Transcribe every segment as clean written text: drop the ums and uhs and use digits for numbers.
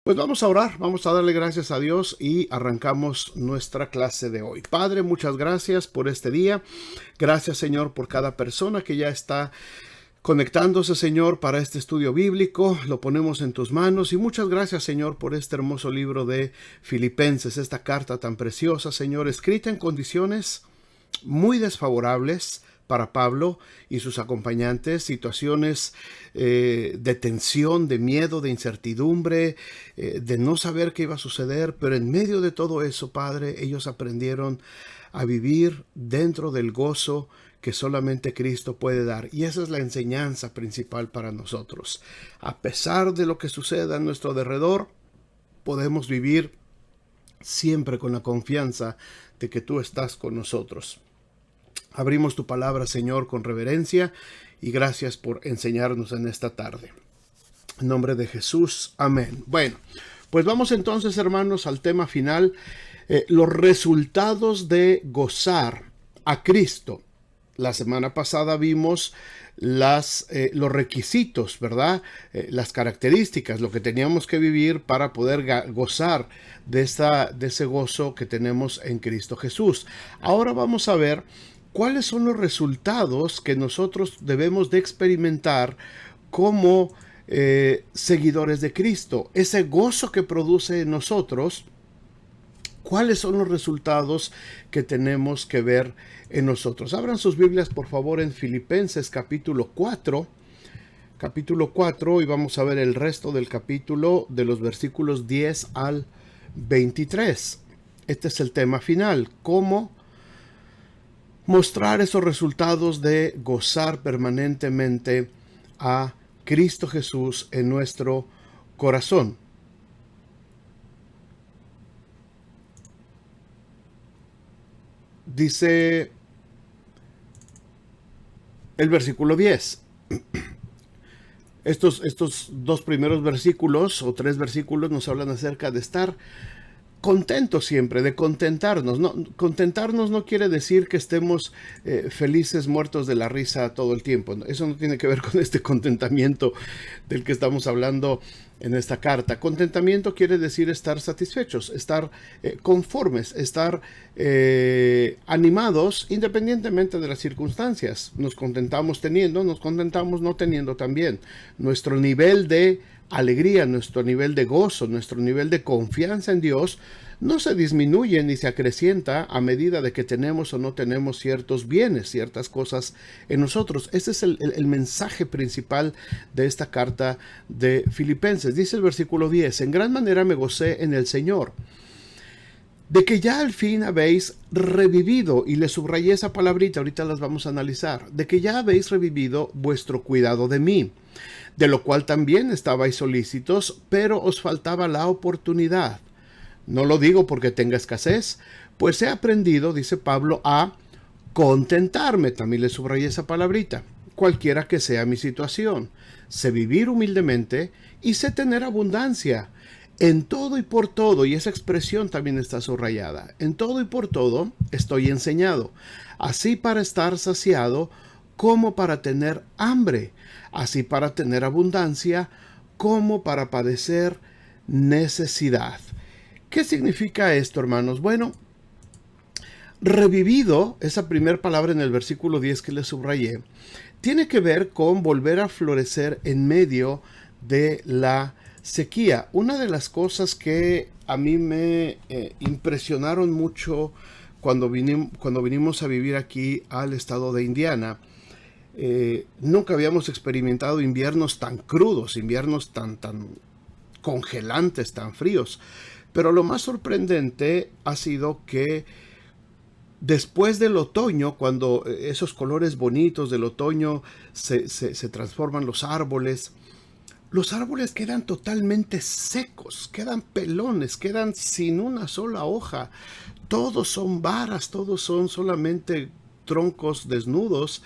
Pues vamos a orar, vamos a darle gracias a Dios y arrancamos nuestra clase de hoy. Padre, muchas gracias por este día. Gracias, Señor, por cada persona que ya está conectándose, Señor, para este estudio bíblico. Lo ponemos en tus manos y muchas gracias, Señor, por este hermoso libro de Filipenses, esta carta tan preciosa, Señor, escrita en condiciones muy desfavorables para Pablo y sus acompañantes, situaciones de tensión, de miedo, de incertidumbre, de no saber qué iba a suceder, pero en medio de todo eso, Padre, ellos aprendieron a vivir dentro del gozo que solamente Cristo puede dar. Y esa es la enseñanza principal para nosotros. A pesar de lo que suceda en nuestro derredor, podemos vivir siempre con la confianza de que tú estás con nosotros. Abrimos tu palabra, Señor, con reverencia y gracias por enseñarnos en esta tarde. En nombre de Jesús, amén. Bueno, pues vamos entonces, hermanos, al tema final, los resultados de gozar a Cristo. La semana pasada vimos los requisitos, ¿verdad? Las características, lo que teníamos que vivir para poder gozar de ese gozo que tenemos en Cristo Jesús. Ahora vamos a ver cuáles son los resultados que nosotros debemos de experimentar como seguidores de Cristo. Ese gozo que produce en nosotros, ¿cuáles son los resultados que tenemos que ver en nosotros? Abran sus Biblias, por favor, en Filipenses capítulo 4. Capítulo 4, y vamos a ver el resto del capítulo de los versículos 10 al 23. Este es el tema final, cómo mostrar esos resultados de gozar permanentemente a Cristo Jesús en nuestro corazón. Dice el versículo 10. Estos dos primeros versículos o tres versículos nos hablan acerca de estar contentos siempre, de contentarnos. No, contentarnos no quiere decir que estemos felices, muertos de la risa todo el tiempo. Eso no tiene que ver con este contentamiento del que estamos hablando en esta carta. Contentamiento quiere decir estar satisfechos, estar conformes, estar animados independientemente de las circunstancias. Nos contentamos teniendo, nos contentamos no teniendo también. Nuestro nivel de alegría, nuestro nivel de gozo, nuestro nivel de confianza en Dios no se disminuye ni se acrecienta a medida de que tenemos o no tenemos ciertos bienes, ciertas cosas en nosotros. Ese es el mensaje principal de esta carta de Filipenses. Dice el versículo 10, en gran manera me gocé en el Señor, de que ya al fin habéis revivido, y le subrayé esa palabrita, ahorita las vamos a analizar, de que ya habéis revivido vuestro cuidado de mí, de lo cual también estabais solícitos, pero os faltaba la oportunidad. No lo digo porque tenga escasez, pues he aprendido, dice Pablo, a contentarme, también le subrayé esa palabrita, cualquiera que sea mi situación. Sé vivir humildemente y sé tener abundancia. En todo y por todo, y esa expresión también está subrayada, en todo y por todo estoy enseñado, así para estar saciado como para tener hambre, así para tener abundancia como para padecer necesidad. ¿Qué significa esto, hermanos? Bueno, revivido, esa primera palabra en el versículo 10 que le subrayé, tiene que ver con volver a florecer en medio de la sequía. Una de las cosas que a mí me impresionaron mucho cuando vinimos a vivir aquí al estado de Indiana, nunca habíamos experimentado inviernos tan crudos, inviernos tan congelantes, tan fríos. Pero lo más sorprendente ha sido que después del otoño, cuando esos colores bonitos del otoño se transforman los árboles quedan totalmente secos, quedan pelones, quedan sin una sola hoja. Todos son varas, todos son solamente troncos desnudos.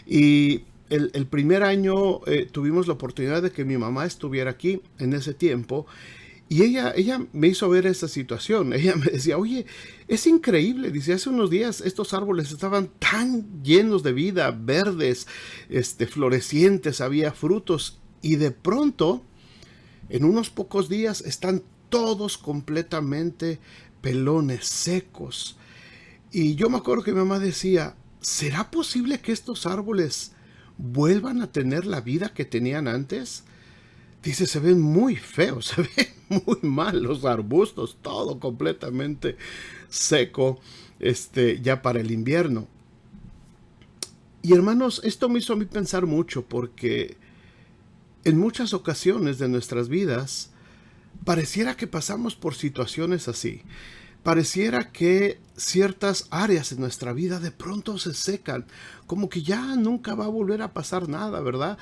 Y el primer año tuvimos la oportunidad de que mi mamá estuviera aquí en ese tiempo. Y ella me hizo ver esa situación. Ella me decía, oye, es increíble. Dice, hace unos días estos árboles estaban tan llenos de vida, verdes, florecientes, había frutos. Y de pronto En unos pocos días están todos completamente pelones, secos. Y yo me acuerdo que mi mamá decía, ¿será posible que estos árboles vuelvan a tener la vida que tenían antes? Dice, se ven muy feos, se ven muy mal los arbustos, todo completamente seco, ya para el invierno. Y hermanos, esto me hizo a mí pensar mucho porque en muchas ocasiones de nuestras vidas pareciera que pasamos por situaciones así. Pareciera que ciertas áreas de nuestra vida de pronto se secan, como que ya nunca va a volver a pasar nada, ¿verdad?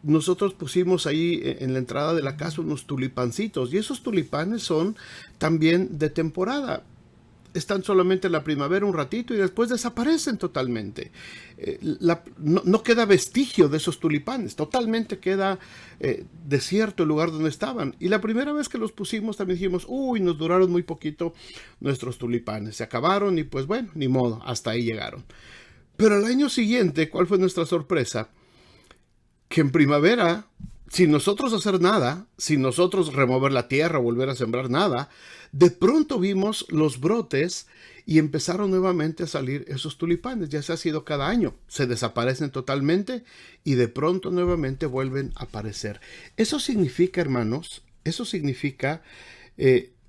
Nosotros pusimos ahí en la entrada de la casa unos tulipancitos y esos tulipanes son también de temporada. Están solamente en la primavera un ratito y después desaparecen totalmente. No queda vestigio de esos tulipanes, totalmente queda desierto el lugar donde estaban. Y la primera vez que los pusimos también dijimos, uy, nos duraron muy poquito nuestros tulipanes, se acabaron y pues bueno, ni modo, hasta ahí llegaron. Pero al año siguiente, ¿cuál fue nuestra sorpresa? Que en primavera, sin nosotros hacer nada, sin nosotros remover la tierra, volver a sembrar nada, de pronto vimos los brotes y empezaron nuevamente a salir esos tulipanes. Ya se ha sido cada año, se desaparecen totalmente y de pronto nuevamente vuelven a aparecer. Eso significa, hermanos, eso significa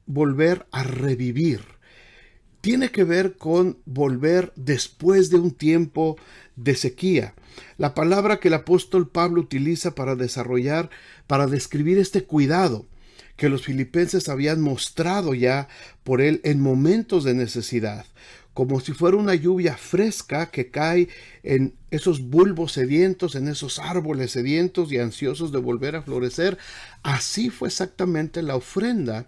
volver a revivir. Tiene que ver con volver después de un tiempo de sequía. La palabra que el apóstol Pablo utiliza para describir este cuidado que los filipenses habían mostrado ya por él en momentos de necesidad, como si fuera una lluvia fresca que cae en esos bulbos sedientos, en esos árboles sedientos y ansiosos de volver a florecer. Así fue exactamente la ofrenda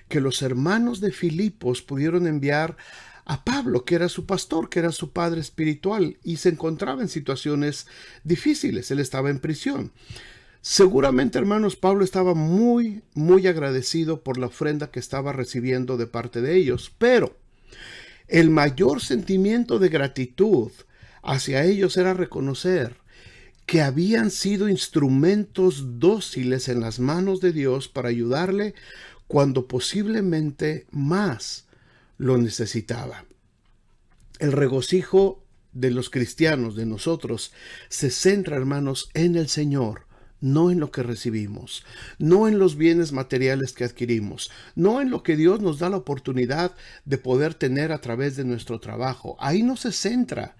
que los hermanos de Filipos pudieron enviar a Pablo, que era su pastor, que era su padre espiritual, y se encontraba en situaciones difíciles. Él estaba en prisión. Seguramente, hermanos, Pablo estaba muy, muy agradecido por la ofrenda que estaba recibiendo de parte de ellos, pero el mayor sentimiento de gratitud hacia ellos era reconocer que habían sido instrumentos dóciles en las manos de Dios para ayudarle cuando posiblemente más lo necesitaba. El regocijo de los cristianos, de nosotros, se centra, hermanos, en el Señor, no en lo que recibimos, no en los bienes materiales que adquirimos, no en lo que Dios nos da la oportunidad de poder tener a través de nuestro trabajo. Ahí no se centra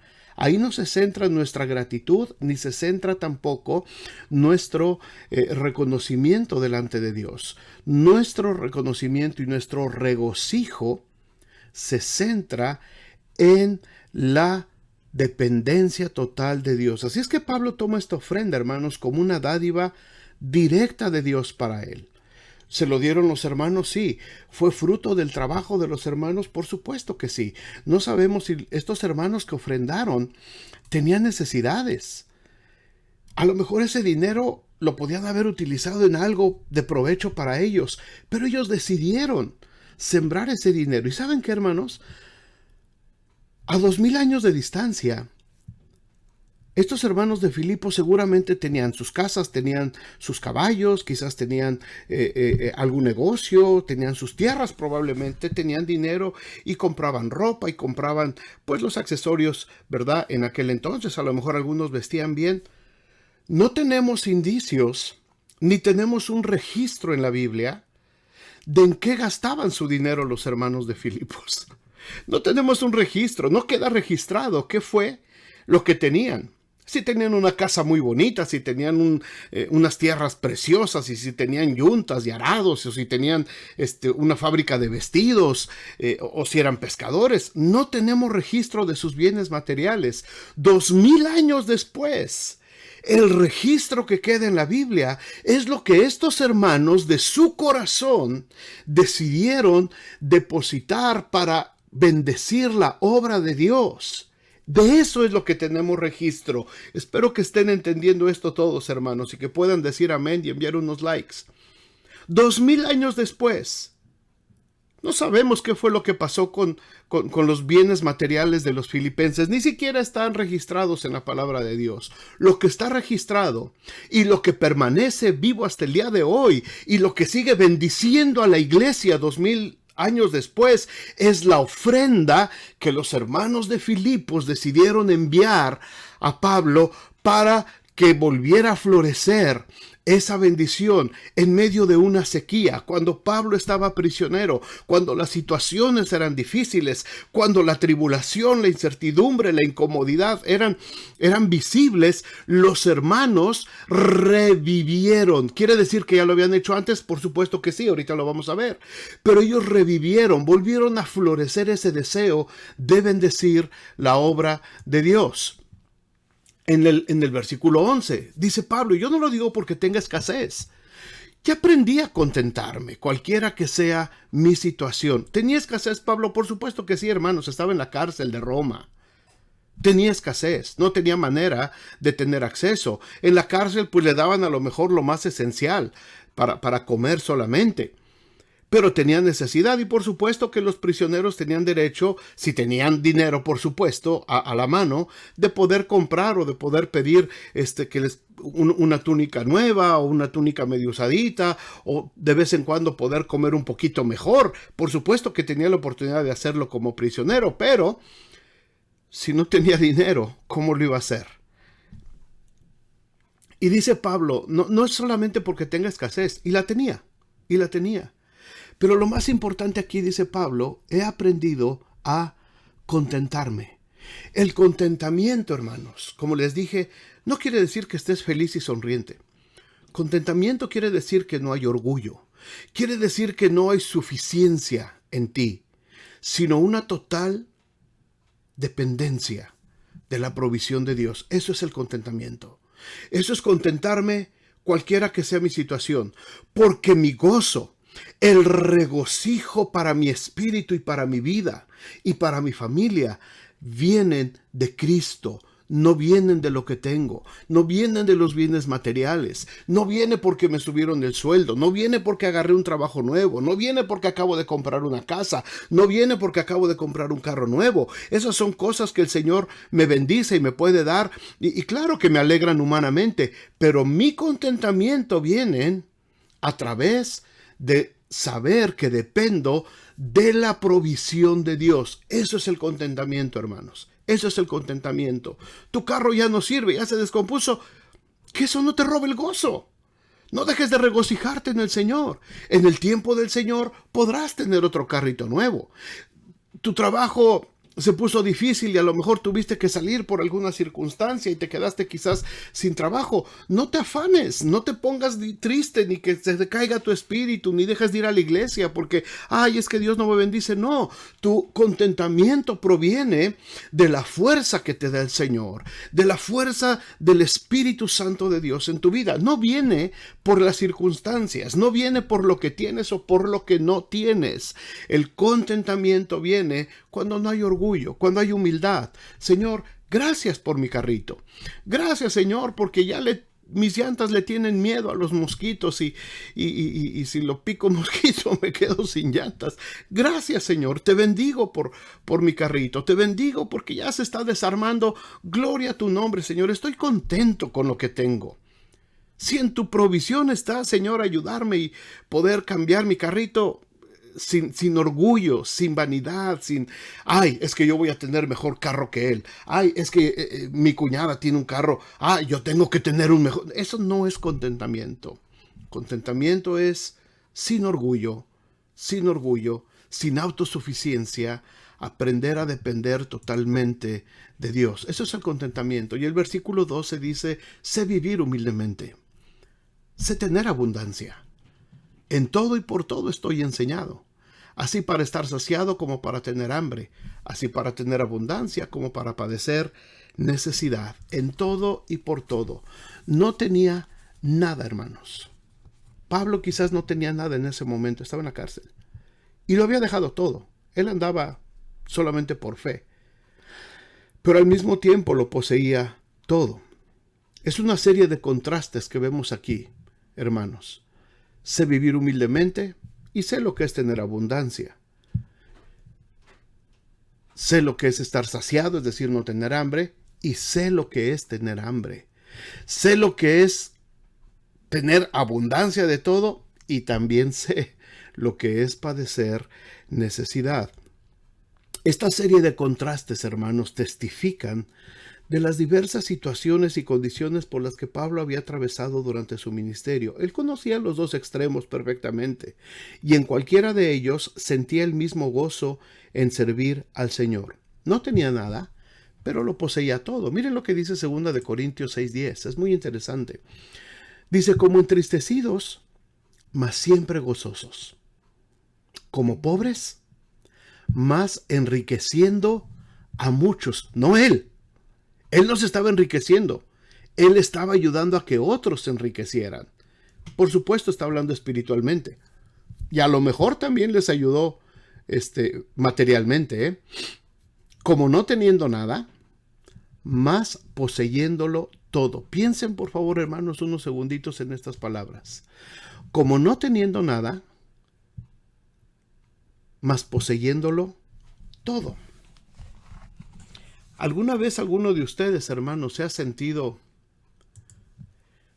nuestra gratitud, ni se centra tampoco nuestro reconocimiento delante de Dios. Nuestro reconocimiento y nuestro regocijo se centra en la dependencia total de Dios. Así es que Pablo toma esta ofrenda, hermanos, como una dádiva directa de Dios para él. ¿Se lo dieron los hermanos? Sí. ¿Fue fruto del trabajo de los hermanos? Por supuesto que sí. No sabemos si estos hermanos que ofrendaron tenían necesidades. A lo mejor ese dinero lo podían haber utilizado en algo de provecho para ellos, pero ellos decidieron sembrar ese dinero. ¿Y saben qué, hermanos? A 2000 años de distancia, estos hermanos de Filipos seguramente tenían sus casas, tenían sus caballos, quizás tenían algún negocio, tenían sus tierras probablemente, tenían dinero y compraban ropa y compraban pues los accesorios, ¿verdad? En aquel entonces a lo mejor algunos vestían bien. No tenemos indicios ni tenemos un registro en la Biblia de en qué gastaban su dinero los hermanos de Filipos. No tenemos un registro, no queda registrado qué fue lo que tenían. Si tenían una casa muy bonita, si tenían unas tierras preciosas, y si tenían yuntas y arados, o si tenían una fábrica de vestidos, o si eran pescadores. No tenemos registro de sus bienes materiales. 2000 años después, el registro que queda en la Biblia es lo que estos hermanos de su corazón decidieron depositar para bendecir la obra de Dios. De eso es lo que tenemos registro. Espero que estén entendiendo esto todos, hermanos, y que puedan decir amén y enviar unos likes. 2000 años después, No sabemos qué fue lo que pasó con los bienes materiales de los filipenses. Ni siquiera están registrados en la palabra de Dios. Lo que está registrado y lo que permanece vivo hasta el día de hoy y lo que sigue bendiciendo a la iglesia 2000 años después es la ofrenda que los hermanos de Filipos decidieron enviar a Pablo para que volviera a florecer esa bendición en medio de una sequía, cuando Pablo estaba prisionero, cuando las situaciones eran difíciles, cuando la tribulación, la incertidumbre, la incomodidad eran visibles. Los hermanos revivieron. ¿Quiere decir que ya lo habían hecho antes? Por supuesto que sí, ahorita lo vamos a ver. Pero ellos revivieron, volvieron a florecer ese deseo de bendecir la obra de Dios. En el versículo 11 dice Pablo: yo no lo digo porque tenga escasez. Ya aprendí a contentarme, cualquiera que sea mi situación. ¿Tenía escasez Pablo? Por supuesto que sí, hermanos. Estaba en la cárcel de Roma. Tenía escasez, no tenía manera de tener acceso. En la cárcel pues le daban a lo mejor lo más esencial para comer solamente. Pero tenían necesidad, y por supuesto que los prisioneros tenían derecho, si tenían dinero por supuesto a la mano, de poder comprar o de poder pedir una túnica nueva o una túnica medio usadita, o de vez en cuando poder comer un poquito mejor. Por supuesto que tenía la oportunidad de hacerlo como prisionero, pero si no tenía dinero, ¿cómo lo iba a hacer? Y dice Pablo, no es solamente porque tenga escasez, y la tenía. Pero lo más importante aquí, dice Pablo, he aprendido a contentarme. El contentamiento, hermanos, como les dije, no quiere decir que estés feliz y sonriente. Contentamiento quiere decir que no hay orgullo. Quiere decir que no hay suficiencia en ti, sino una total dependencia de la provisión de Dios. Eso es el contentamiento. Eso es contentarme cualquiera que sea mi situación, porque mi gozo, el regocijo para mi espíritu y para mi vida y para mi familia vienen de Cristo. No vienen de lo que tengo, no vienen de los bienes materiales, no viene porque me subieron el sueldo, no viene porque agarré un trabajo nuevo, no viene porque acabo de comprar una casa, no viene porque acabo de comprar un carro nuevo. Esas son cosas que el Señor me bendice y me puede dar, y claro que me alegran humanamente, pero mi contentamiento viene a través de saber que dependo de la provisión de Dios. Eso es el contentamiento, hermanos. Eso es el contentamiento. Tu carro ya no sirve, ya se descompuso. Que eso no te robe el gozo. No dejes de regocijarte en el Señor. En el tiempo del Señor podrás tener otro carrito nuevo. Tu trabajo se puso difícil y a lo mejor tuviste que salir por alguna circunstancia y te quedaste quizás sin trabajo. No te afanes, no te pongas triste, ni que se te caiga tu espíritu, ni dejes de ir a la iglesia porque, es que Dios no me bendice. No, tu contentamiento proviene de la fuerza que te da el Señor, de la fuerza del Espíritu Santo de Dios en tu vida. No viene por las circunstancias, no viene por lo que tienes o por lo que no tienes. El contentamiento viene cuando no hay orgullo, cuando hay humildad. Señor, gracias por mi carrito. Gracias, Señor, porque mis llantas le tienen miedo a los mosquitos y si lo pico un mosquito me quedo sin llantas. Gracias, Señor. Te bendigo por mi carrito. Te bendigo porque ya se está desarmando. Gloria a tu nombre, Señor. Estoy contento con lo que tengo. Si en tu provisión está, Señor, ayudarme y poder cambiar mi carrito sin orgullo, sin vanidad, es que yo voy a tener mejor carro que él. Es que mi cuñada tiene un carro. Yo tengo que tener un mejor. Eso no es contentamiento. Contentamiento es sin orgullo, sin autosuficiencia, aprender a depender totalmente de Dios. Eso es el contentamiento. Y el versículo 12 dice, sé vivir humildemente, sé tener abundancia. En todo y por todo estoy enseñado, así para estar saciado como para tener hambre, así para tener abundancia como para padecer necesidad. En todo y por todo. No tenía nada, hermanos. Pablo quizás no tenía nada en ese momento, estaba en la cárcel. Y lo había dejado todo. Él andaba solamente por fe. Pero al mismo tiempo lo poseía todo. Es una serie de contrastes que vemos aquí, hermanos. Sé vivir humildemente y sé lo que es tener abundancia. sé lo que es estar saciado, es decir, no tener hambre, y sé lo que es tener hambre. Sé lo que es tener abundancia de todo y también sé lo que es padecer necesidad. Esta serie de contrastes, hermanos, testifican de las diversas situaciones y condiciones por las que Pablo había atravesado durante su ministerio. Él conocía los dos extremos perfectamente y en cualquiera de ellos sentía el mismo gozo en servir al Señor. No tenía nada, pero lo poseía todo. Miren lo que dice 2 Corintios 6:10. Es muy interesante. Dice, como entristecidos, mas siempre gozosos. Como pobres, mas enriqueciendo a muchos. No él. Él no se estaba enriqueciendo. Él estaba ayudando a que otros se enriquecieran. Por supuesto, está hablando espiritualmente. Y a lo mejor también les ayudó materialmente. Como no teniendo nada, más poseyéndolo todo. Piensen, por favor, hermanos, unos segunditos en estas palabras. Como no teniendo nada, más poseyéndolo todo. ¿Alguna vez alguno de ustedes, hermanos, se ha sentido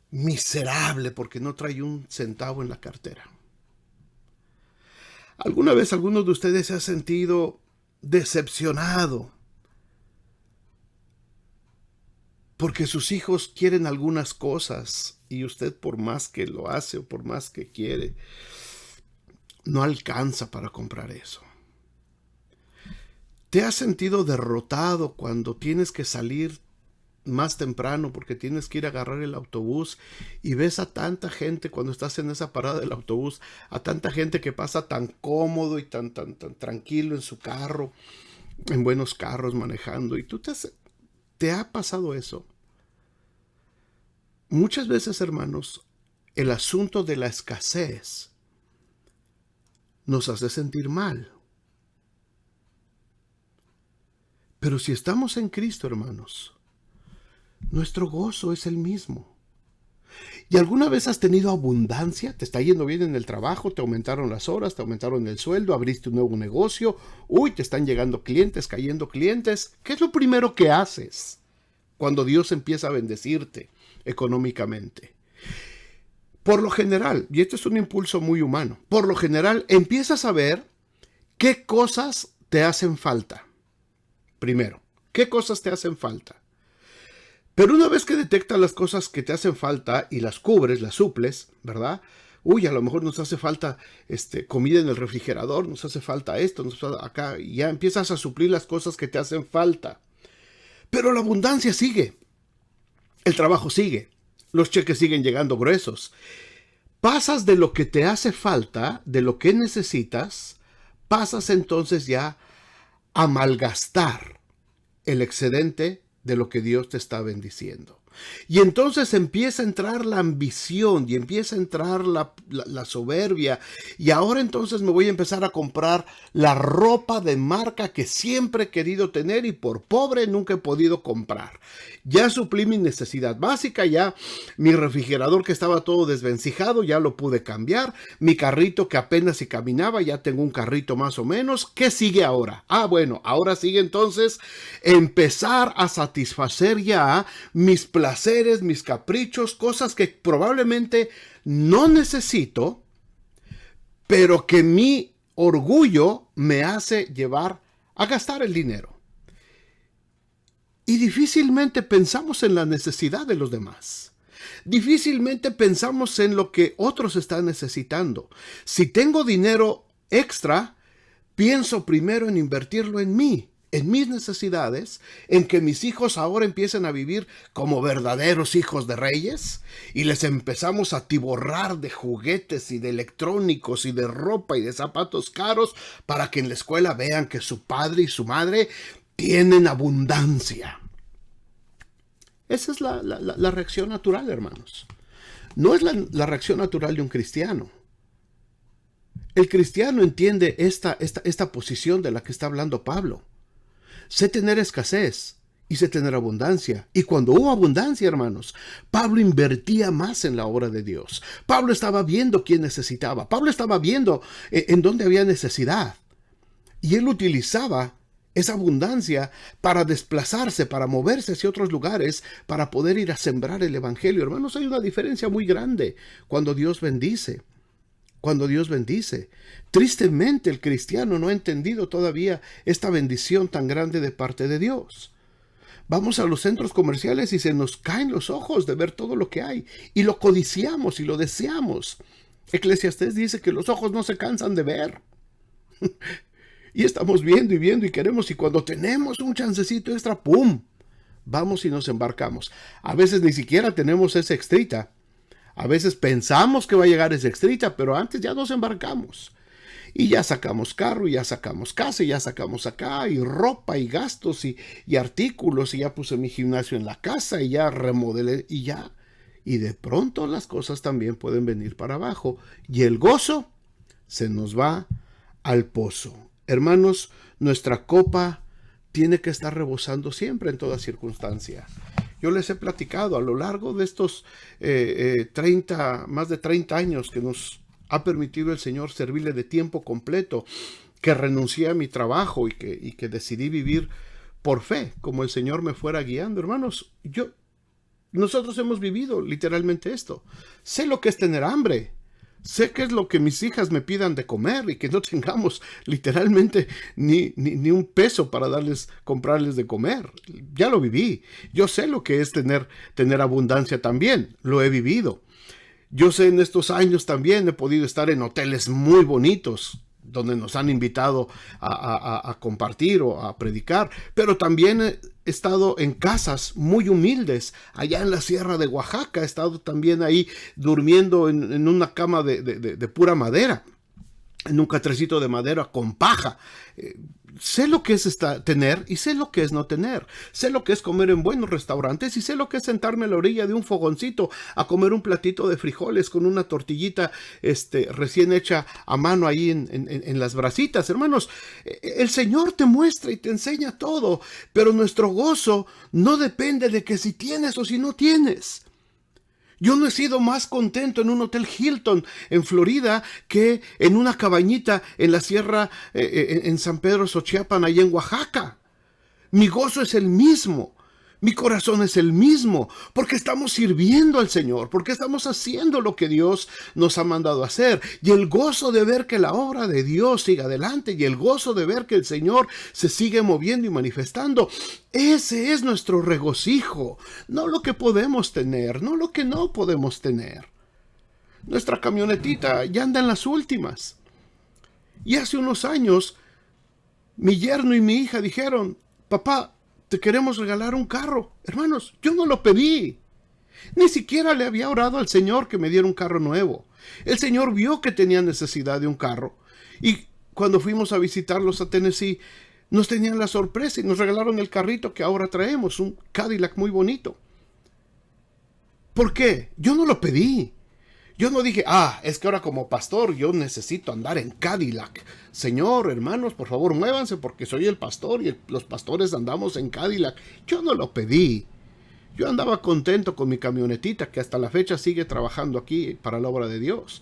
miserable porque no trae un centavo en la cartera? ¿Alguna vez alguno de ustedes se ha sentido decepcionado porque sus hijos quieren algunas cosas y usted, por más que lo hace o por más que quiere, no alcanza para comprar eso? ¿Te has sentido derrotado cuando tienes que salir más temprano porque tienes que ir a agarrar el autobús y ves a tanta gente cuando estás en esa parada del autobús, a tanta gente que pasa tan cómodo y tan tranquilo en su carro, en buenos carros manejando, y tú te ha pasado eso? Muchas veces, hermanos, el asunto de la escasez nos hace sentir mal. Pero si estamos en Cristo, hermanos, nuestro gozo es el mismo. ¿Y alguna vez has tenido abundancia? ¿Te está yendo bien en el trabajo? ¿Te aumentaron las horas? ¿Te aumentaron el sueldo? ¿Abriste un nuevo negocio? ¡Uy! Te están llegando clientes, cayendo clientes. ¿Qué es lo primero que haces cuando Dios empieza a bendecirte económicamente? Por lo general, y esto es un impulso muy humano, por lo general empiezas a ver qué cosas te hacen falta. Primero, ¿qué cosas te hacen falta? Pero una vez que detectas las cosas que te hacen falta y las cubres, las suples, ¿verdad? Uy, a lo mejor nos hace falta comida en el refrigerador, nos hace falta esto, nos hace acá, y ya empiezas a suplir las cosas que te hacen falta. Pero la abundancia sigue, el trabajo sigue, los cheques siguen llegando gruesos. Pasas de lo que te hace falta, de lo que necesitas, pasas entonces ya a malgastar el excedente de lo que Dios te está bendiciendo. Y entonces empieza a entrar la ambición y empieza a entrar la soberbia. Y ahora entonces me voy a empezar a comprar la ropa de marca que siempre he querido tener y por pobre nunca he podido comprar. Ya suplí mi necesidad básica, ya mi refrigerador que estaba todo desvencijado ya lo pude cambiar. Mi carrito que apenas si caminaba, ya tengo un carrito más o menos. ¿Qué sigue ahora? Bueno, ahora sigue entonces empezar a satisfacer ya mis placeres, mis caprichos, cosas que probablemente no necesito, pero que mi orgullo me hace llevar a gastar el dinero. Y difícilmente pensamos en la necesidad de los demás. Difícilmente pensamos en lo que otros están necesitando. Si tengo dinero extra, pienso primero en invertirlo en mí, en mis necesidades, en que mis hijos ahora empiecen a vivir como verdaderos hijos de reyes y les empezamos a atiborrar de juguetes y de electrónicos y de ropa y de zapatos caros para que en la escuela vean que su padre y su madre tienen abundancia. Esa es la reacción natural, hermanos. No es la reacción natural de un cristiano. El cristiano entiende esta posición de la que está hablando Pablo. Sé tener escasez y sé tener abundancia. Y cuando hubo abundancia, hermanos, Pablo invertía más en la obra de Dios. Pablo estaba viendo quién necesitaba. Pablo estaba viendo en dónde había necesidad. Y él utilizaba esa abundancia para desplazarse, para moverse hacia otros lugares, para poder ir a sembrar el evangelio. Hermanos, hay una diferencia muy grande cuando Dios bendice. Cuando Dios bendice. Tristemente el cristiano no ha entendido todavía esta bendición tan grande de parte de Dios. Vamos a los centros comerciales y se nos caen los ojos de ver todo lo que hay. Y lo codiciamos y lo deseamos. Eclesiastés dice que los ojos no se cansan de ver. Y estamos viendo y queremos. Y cuando tenemos un chancecito extra, ¡pum!, vamos y nos embarcamos. A veces ni siquiera tenemos esa extrita. A veces pensamos que va a llegar esa extrita, pero antes ya nos embarcamos. Y ya sacamos carro, y ya sacamos casa, y ya sacamos acá, y ropa, y gastos, y artículos, y ya puse mi gimnasio en la casa, y ya remodelé, y ya. Y de pronto las cosas también pueden venir para abajo. Y el gozo se nos va al pozo. Hermanos, nuestra copa tiene que estar rebosando siempre en toda circunstancia. Yo les he platicado a lo largo de estos más de 30 años que nos ha permitido el Señor servirle de tiempo completo, que renuncié a mi trabajo y que decidí vivir por fe, como el Señor me fuera guiando. Hermanos, nosotros hemos vivido literalmente esto. Sé lo que es tener hambre. Sé qué es lo que mis hijas me pidan de comer y que no tengamos literalmente ni un peso para comprarles de comer. Ya lo viví. Yo sé lo que es tener abundancia también. Lo he vivido. Yo sé, en estos años también he podido estar en hoteles muy bonitos donde nos han invitado a compartir o a predicar, pero también he estado en casas muy humildes, allá en la sierra de Oaxaca. He estado también ahí durmiendo en una cama de pura madera, en un catrecito de madera con paja. Sé lo que es tener y sé lo que es no tener. Sé lo que es comer en buenos restaurantes y sé lo que es sentarme a la orilla de un fogoncito a comer un platito de frijoles con una tortillita recién hecha a mano ahí en las brasitas. Hermanos, el Señor te muestra y te enseña todo, pero nuestro gozo no depende de que si tienes o si no tienes. Yo no he sido más contento en un hotel Hilton en Florida que en una cabañita en la sierra en San Pedro Xochiapan, allá en Oaxaca. Mi gozo es el mismo. Mi corazón es el mismo, porque estamos sirviendo al Señor, porque estamos haciendo lo que Dios nos ha mandado hacer. Y el gozo de ver que la obra de Dios siga adelante, y el gozo de ver que el Señor se sigue moviendo y manifestando, ese es nuestro regocijo. No lo que podemos tener, no lo que no podemos tener. Nuestra camionetita ya anda en las últimas. Y hace unos años, mi yerno y mi hija dijeron: papá, te queremos regalar un carro. Hermanos, yo no lo pedí. Ni siquiera le había orado al Señor que me diera un carro nuevo. El Señor vio que tenía necesidad de un carro. Y cuando fuimos a visitarlos a Tennessee, nos tenían la sorpresa y nos regalaron el carrito que ahora traemos, un Cadillac muy bonito. ¿Por qué? Yo no lo pedí. Yo no dije, es que ahora como pastor yo necesito andar en Cadillac. Señor, hermanos, por favor muévanse porque soy el pastor y los pastores andamos en Cadillac. Yo no lo pedí. Yo andaba contento con mi camionetita que hasta la fecha sigue trabajando aquí para la obra de Dios.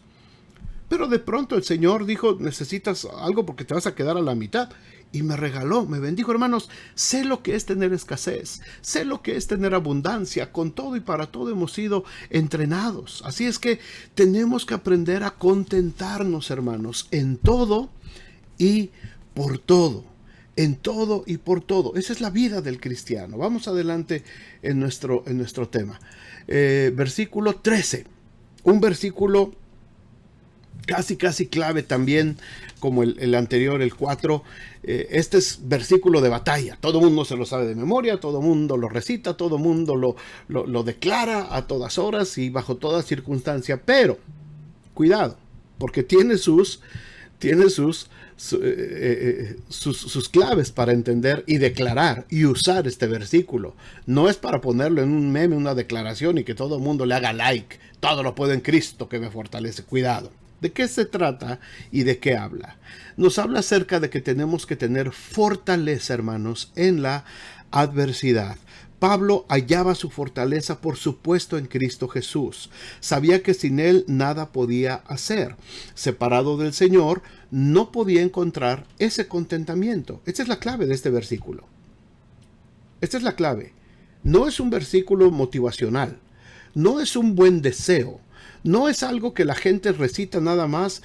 Pero de pronto el Señor dijo: necesitas algo porque te vas a quedar a la mitad. Y me regaló, me bendijo. Hermanos, sé lo que es tener escasez, sé lo que es tener abundancia. Con todo y para todo hemos sido entrenados. Así es que tenemos que aprender a contentarnos, hermanos, en todo y por todo. En todo y por todo. Esa es la vida del cristiano. Vamos adelante en nuestro tema. Versículo 13. Un versículo casi clave también, como el anterior, el 4. Este es versículo de batalla. Todo mundo se lo sabe de memoria, todo mundo lo recita, todo mundo lo declara a todas horas y bajo toda circunstancia. Pero, cuidado, porque tiene sus claves para entender y declarar y usar este versículo. No es para ponerlo en un meme, una declaración y que todo el mundo le haga like. Todo lo puedo en Cristo que me fortalece. Cuidado. ¿De qué se trata y de qué habla? Nos habla acerca de que tenemos que tener fortaleza, hermanos, en la adversidad, Pablo hallaba su fortaleza, por supuesto, en Cristo Jesús. Sabía que sin Él nada podía hacer. Separado del Señor, no podía encontrar ese contentamiento. Esta es la clave de este versículo. Esta es la clave. No es un versículo motivacional. No es un buen deseo. No es algo que la gente recita nada más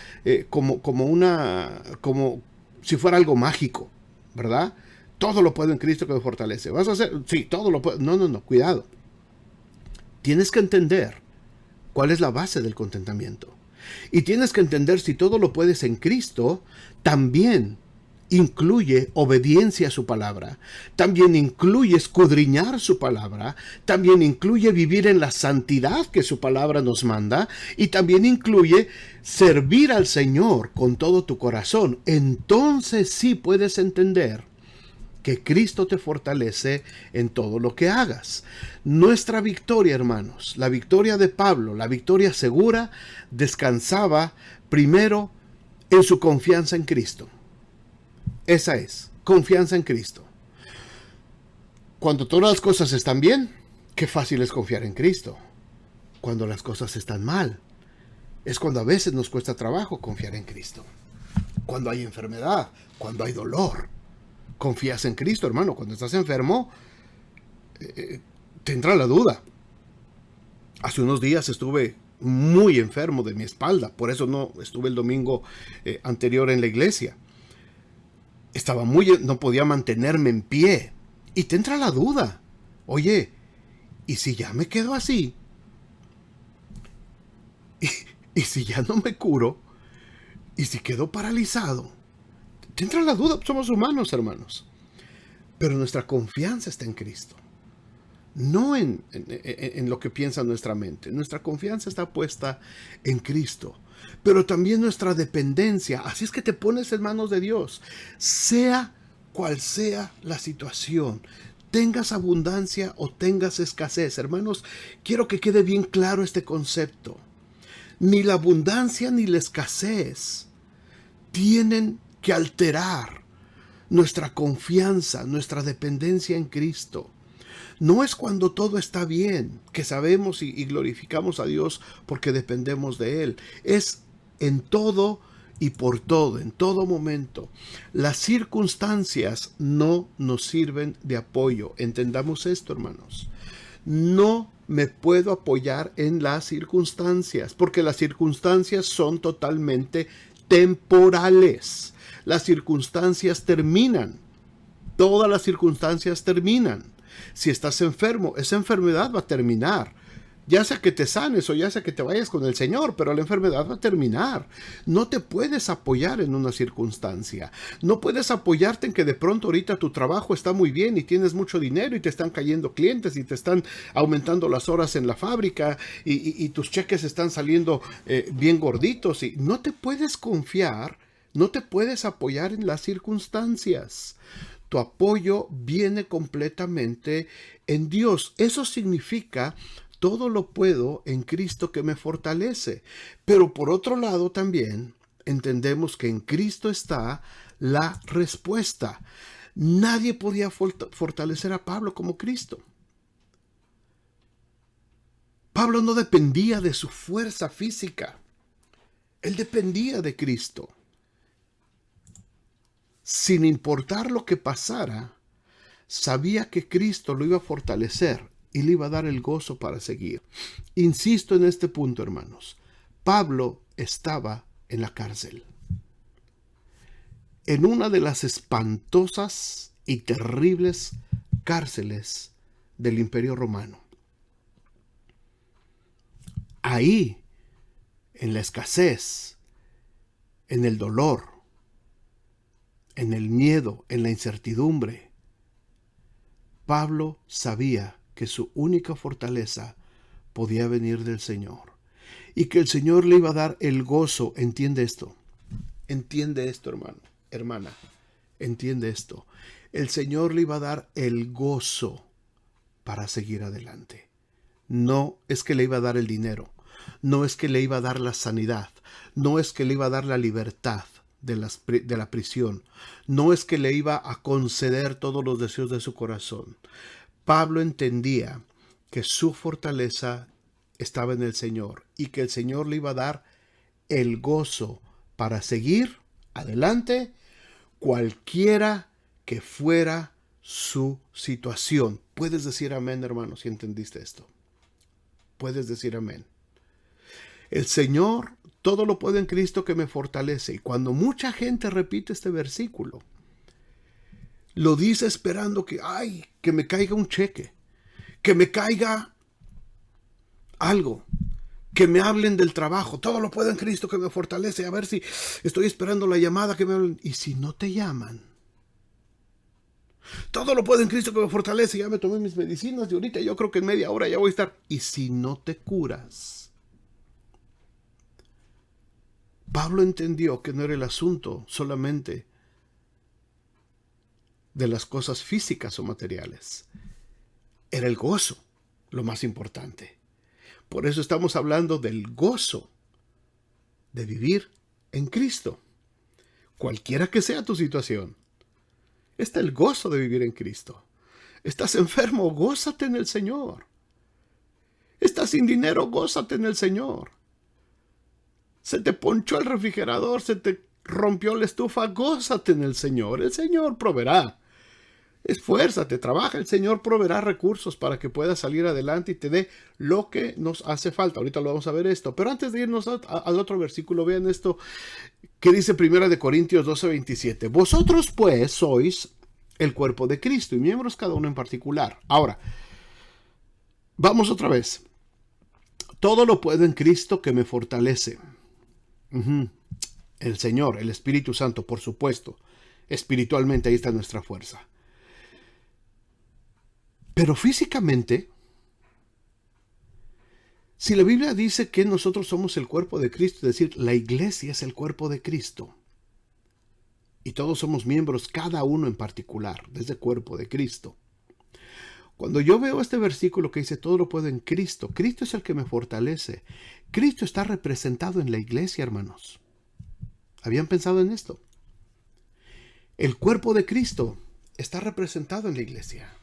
como si fuera algo mágico, ¿verdad? Todo lo puedo en Cristo que me fortalece. ¿Vas a hacer? Sí, todo lo puedo. No, cuidado. Tienes que entender cuál es la base del contentamiento. Y tienes que entender, si todo lo puedes en Cristo, también incluye obediencia a su palabra, también incluye escudriñar su palabra, también incluye vivir en la santidad que su palabra nos manda, y también incluye servir al Señor con todo tu corazón. Entonces sí puedes entender que Cristo te fortalece en todo lo que hagas. Nuestra victoria, hermanos, la victoria de Pablo, la victoria segura, descansaba primero en su confianza en Cristo. Esa es, confianza en Cristo. Cuando todas las cosas están bien, qué fácil es confiar en Cristo. Cuando las cosas están mal, es cuando a veces nos cuesta trabajo confiar en Cristo. Cuando hay enfermedad, cuando hay dolor, confías en Cristo, hermano. Cuando estás enfermo, te entra la duda. Hace unos días estuve muy enfermo de mi espalda, por eso no estuve el domingo anterior en la iglesia. No podía mantenerme en pie. Y te entra la duda. Oye, ¿y si ya me quedo así? ¿Y si ya no me curo? ¿Y si quedo paralizado? Te entra la duda. Somos humanos, hermanos. Pero nuestra confianza está en Cristo. No en lo que piensa nuestra mente. Nuestra confianza está puesta en Cristo. Pero también nuestra dependencia. Así es que te pones en manos de Dios. Sea cual sea la situación, tengas abundancia o tengas escasez. Hermanos, quiero que quede bien claro este concepto. Ni la abundancia ni la escasez tienen que alterar nuestra confianza, nuestra dependencia en Cristo. No es cuando todo está bien que sabemos y glorificamos a Dios porque dependemos de Él. Es en todo y por todo, en todo momento. Las circunstancias no nos sirven de apoyo. Entendamos esto, hermanos. No me puedo apoyar en las circunstancias porque las circunstancias son totalmente temporales. Las circunstancias terminan. Todas las circunstancias terminan. Si estás enfermo, esa enfermedad va a terminar. Ya sea que te sanes o ya sea que te vayas con el Señor, pero la enfermedad va a terminar. No te puedes apoyar en una circunstancia. No puedes apoyarte en que de pronto ahorita tu trabajo está muy bien y tienes mucho dinero y te están cayendo clientes y te están aumentando las horas en la fábrica y tus cheques están saliendo bien gorditos. Y no te puedes confiar, no te puedes apoyar en las circunstancias. Tu apoyo viene completamente en Dios. Eso significa todo lo puedo en Cristo que me fortalece. Pero por otro lado también entendemos que en Cristo está la respuesta. Nadie podía fortalecer a Pablo como Cristo. Pablo no dependía de su fuerza física. Él dependía de Cristo. Sin importar lo que pasara, sabía que Cristo lo iba a fortalecer y le iba a dar el gozo para seguir. Insisto en este punto, hermanos. Pablo estaba en la cárcel. En una de las espantosas y terribles cárceles del Imperio Romano. Ahí, en la escasez, en el dolor, en el miedo, en la incertidumbre, Pablo sabía que su única fortaleza podía venir del Señor y que el Señor le iba a dar el gozo. Entiende esto, hermano, hermana, entiende esto. El Señor le iba a dar el gozo para seguir adelante. No es que le iba a dar el dinero, no es que le iba a dar la sanidad, no es que le iba a dar la libertad de la prisión, no es que le iba a conceder todos los deseos de su corazón. Pablo entendía que su fortaleza estaba en el Señor y que el Señor le iba a dar el gozo para seguir adelante cualquiera que fuera su situación. Puedes decir amén, hermano, si entendiste esto. Puedes decir amén. El Señor todo lo puede en Cristo que me fortalece. Y cuando mucha gente repite este versículo, lo dice esperando que me caiga un cheque, que me caiga algo, que me hablen del trabajo. Todo lo puedo en Cristo que me fortalece. A ver si estoy esperando la llamada que me hablen. Y si no te llaman, todo lo puedo en Cristo que me fortalece. Ya me tomé mis medicinas y ahorita yo creo que en media hora ya voy a estar. Y si no te curas. Pablo entendió que no era el asunto solamente de las cosas físicas o materiales. Era el gozo lo más importante. Por eso estamos hablando del gozo de vivir en Cristo. Cualquiera que sea tu situación, está el gozo de vivir en Cristo. Estás enfermo, gózate en el Señor. Estás sin dinero, gózate en el Señor. Se te ponchó el refrigerador, se te rompió la estufa, gózate en el Señor. El Señor proveerá. Esfuérzate, trabaja, el Señor proveerá recursos para que puedas salir adelante y te dé lo que nos hace falta. Ahorita lo vamos a ver esto. Pero antes de irnos al otro versículo, vean esto que dice 1 Corintios 12:27. Vosotros pues sois el cuerpo de Cristo y miembros cada uno en particular. Ahora, vamos otra vez. Todo lo puedo en Cristo que me fortalece. El Señor, el Espíritu Santo, por supuesto. Espiritualmente ahí está nuestra fuerza. Pero físicamente, si la Biblia dice que nosotros somos el cuerpo de Cristo, es decir, la iglesia es el cuerpo de Cristo, y todos somos miembros, cada uno en particular, de ese cuerpo de Cristo. Cuando yo veo este versículo que dice, todo lo puedo en Cristo, Cristo es el que me fortalece. Cristo está representado en la iglesia, hermanos. ¿Habían pensado en esto? El cuerpo de Cristo está representado en la iglesia.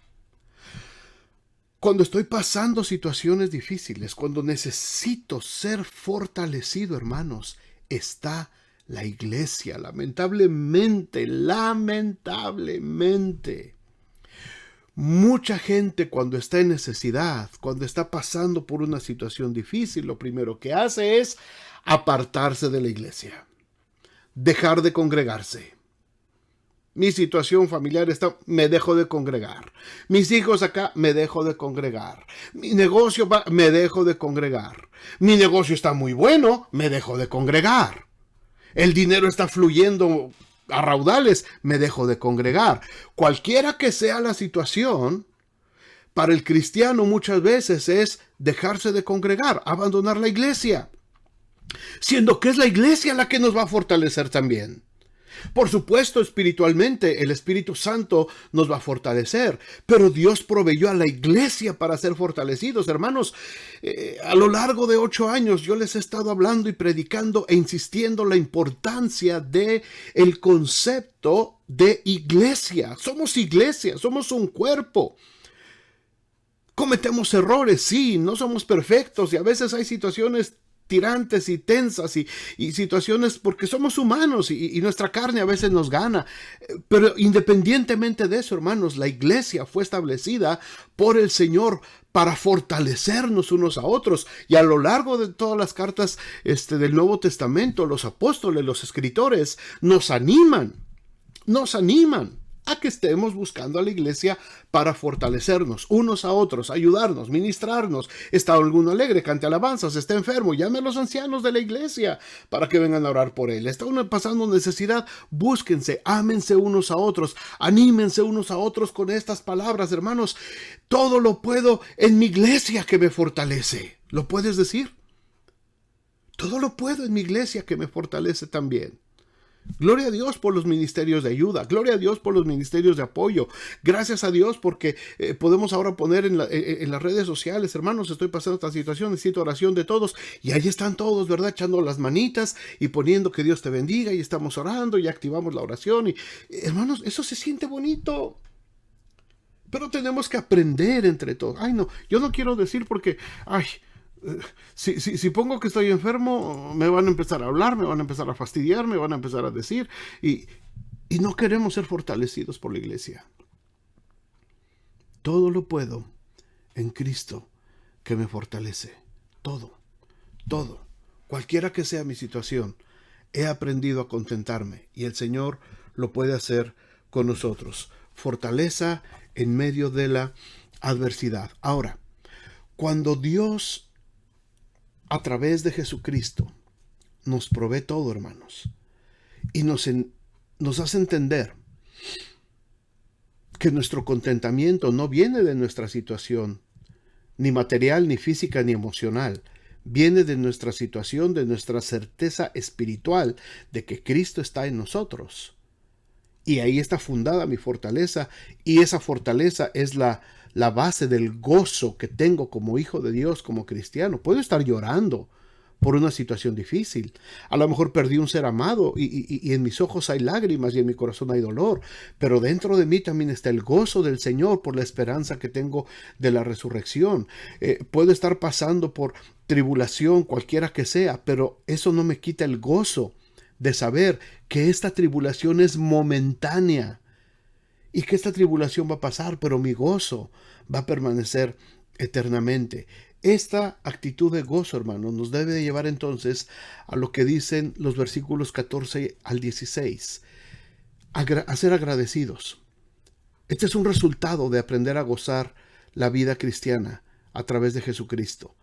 Cuando estoy pasando situaciones difíciles, cuando necesito ser fortalecido, hermanos, está la iglesia. Lamentablemente, mucha gente cuando está en necesidad, cuando está pasando por una situación difícil, lo primero que hace es apartarse de la iglesia, dejar de congregarse. Mi situación familiar está, me dejo de congregar. Mis hijos acá, me dejo de congregar. Mi negocio va, me dejo de congregar. Mi negocio está muy bueno, me dejo de congregar. El dinero está fluyendo a raudales, me dejo de congregar. Cualquiera que sea la situación, para el cristiano muchas veces es dejarse de congregar, abandonar la iglesia. Siendo que es la iglesia la que nos va a fortalecer también. Por supuesto, espiritualmente, el Espíritu Santo nos va a fortalecer, pero Dios proveyó a la iglesia para ser fortalecidos. Hermanos, a lo largo de 8 años yo les he estado hablando y predicando e insistiendo la importancia de el concepto de iglesia. Somos un cuerpo. Cometemos errores, sí, no somos perfectos y a veces hay situaciones tirantes y tensas y situaciones porque somos humanos y nuestra carne a veces nos gana. Pero independientemente de eso, hermanos, la iglesia fue establecida por el Señor para fortalecernos unos a otros. Y a lo largo de todas las cartas del Nuevo Testamento, los apóstoles, los escritores nos animan a que estemos buscando a la iglesia para fortalecernos unos a otros, ayudarnos, ministrarnos. Está alguno alegre, cante alabanzas, está enfermo, llame a los ancianos de la iglesia para que vengan a orar por él. Está uno pasando necesidad, búsquense, ámense unos a otros, anímense unos a otros con estas palabras, hermanos. Todo lo puedo en mi iglesia que me fortalece. ¿Lo puedes decir? Todo lo puedo en mi iglesia que me fortalece también. Gloria a Dios por los ministerios de ayuda. Gloria a Dios por los ministerios de apoyo. Gracias a Dios porque podemos ahora poner en las redes sociales, hermanos, estoy pasando esta situación, necesito oración de todos. Y ahí están todos, ¿verdad? Echando las manitas y poniendo que Dios te bendiga y estamos orando y activamos la oración. Y hermanos, eso se siente bonito. Pero tenemos que aprender entre todos. Ay, no, yo no quiero decir porque, ay, si pongo que estoy enfermo, me van a empezar a hablar, me van a empezar a fastidiar, me van a empezar a decir. Y no queremos ser fortalecidos por la iglesia. Todo lo puedo en Cristo que me fortalece. Todo, todo. Cualquiera que sea mi situación, he aprendido a contentarme y el Señor lo puede hacer con nosotros. Fortaleza en medio de la adversidad. Ahora, cuando Dios, a través de Jesucristo, nos provee todo, hermanos, y nos hace entender que nuestro contentamiento no viene de nuestra situación, ni material, ni física, ni emocional. Viene de nuestra situación, de nuestra certeza espiritual de que Cristo está en nosotros. Y ahí está fundada mi fortaleza, y esa fortaleza es la base del gozo que tengo como hijo de Dios, como cristiano. Puedo estar llorando por una situación difícil. A lo mejor perdí un ser amado y en mis ojos hay lágrimas y en mi corazón hay dolor, pero dentro de mí también está el gozo del Señor por la esperanza que tengo de la resurrección. Puedo estar pasando por tribulación, cualquiera que sea, pero eso no me quita el gozo de saber que esta tribulación es momentánea y que esta tribulación va a pasar, pero mi gozo va a permanecer eternamente. Esta actitud de gozo, hermanos, nos debe de llevar entonces a lo que dicen los versículos 14 al 16, a ser agradecidos. Este es un resultado de aprender a gozar la vida cristiana a través de Jesucristo.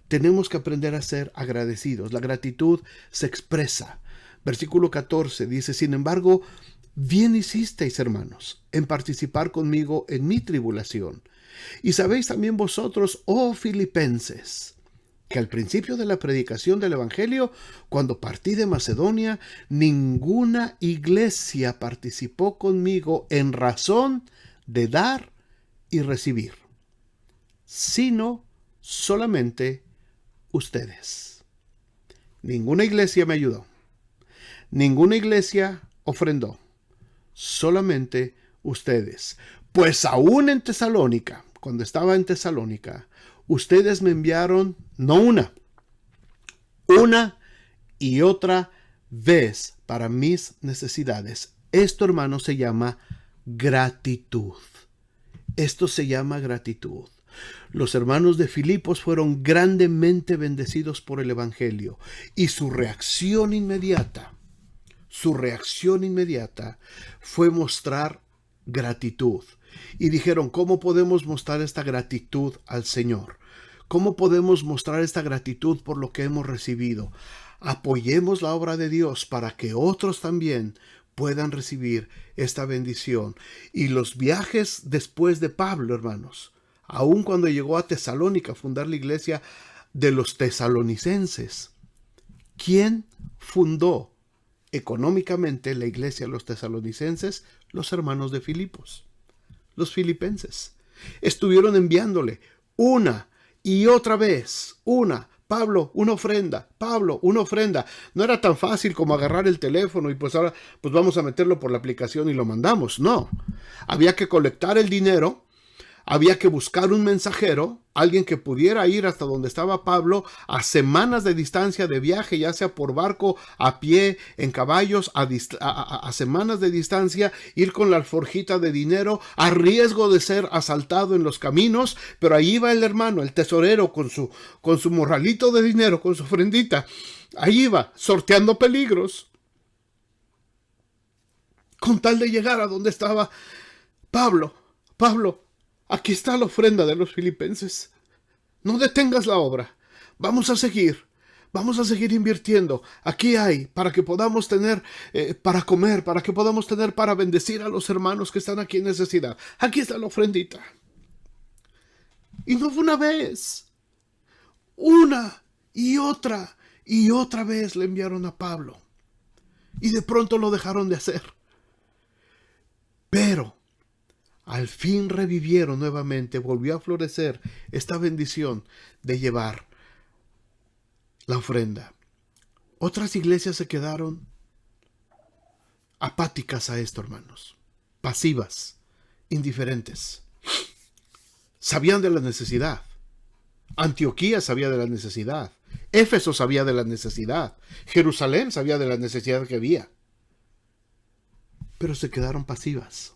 Tenemos que aprender a ser agradecidos. La gratitud se expresa. Versículo 14 dice, sin embargo, bien hicisteis, hermanos, en participar conmigo en mi tribulación. Y sabéis también vosotros, oh filipenses, que al principio de la predicación del Evangelio, cuando partí de Macedonia, ninguna iglesia participó conmigo en razón de dar y recibir, sino solamente ustedes. Ninguna iglesia me ayudó. Ninguna iglesia ofrendó. Solamente ustedes. Pues aún en Tesalónica, cuando estaba en Tesalónica, ustedes me enviaron no una y otra vez para mis necesidades. Esto, hermano, se llama gratitud. Esto se llama gratitud. Los hermanos de Filipos fueron grandemente bendecidos por el Evangelio y su reacción inmediata fue mostrar gratitud. Y dijeron, ¿cómo podemos mostrar esta gratitud al Señor? ¿Cómo podemos mostrar esta gratitud por lo que hemos recibido? Apoyemos la obra de Dios para que otros también puedan recibir esta bendición. Y los viajes después de Pablo, hermanos, aun cuando llegó a Tesalónica a fundar la iglesia de los tesalonicenses, ¿quién fundó económicamente la iglesia de los tesalonicenses? Los hermanos de Filipos, los filipenses. Estuvieron enviándole una y otra vez, Pablo, una ofrenda, Pablo, una ofrenda. No era tan fácil como agarrar el teléfono y pues ahora pues vamos a meterlo por la aplicación y lo mandamos. No, había que colectar el dinero. Había que buscar un mensajero, alguien que pudiera ir hasta donde estaba Pablo a semanas de distancia de viaje, ya sea por barco, a pie, en caballos, a semanas de distancia, ir con la alforjita de dinero, a riesgo de ser asaltado en los caminos, pero ahí iba el hermano, el tesorero, con su morralito de dinero, con su ofrendita. Ahí iba, sorteando peligros, con tal de llegar a donde estaba Pablo. Aquí está la ofrenda de los filipenses. No detengas la obra. Vamos a seguir invirtiendo. Aquí hay para que podamos tener para comer, para que podamos tener para bendecir a los hermanos que están aquí en necesidad. Aquí está la ofrendita. Y no fue una vez. Una y otra vez le enviaron a Pablo. Y de pronto lo dejaron de hacer. Pero al fin revivieron nuevamente, volvió a florecer esta bendición de llevar la ofrenda. Otras iglesias se quedaron apáticas a esto, hermanos, pasivas, indiferentes. sabían de la necesidad. Antioquía sabía de la necesidad. Éfeso sabía de la necesidad. Jerusalén sabía de la necesidad que había. Pero se quedaron pasivas.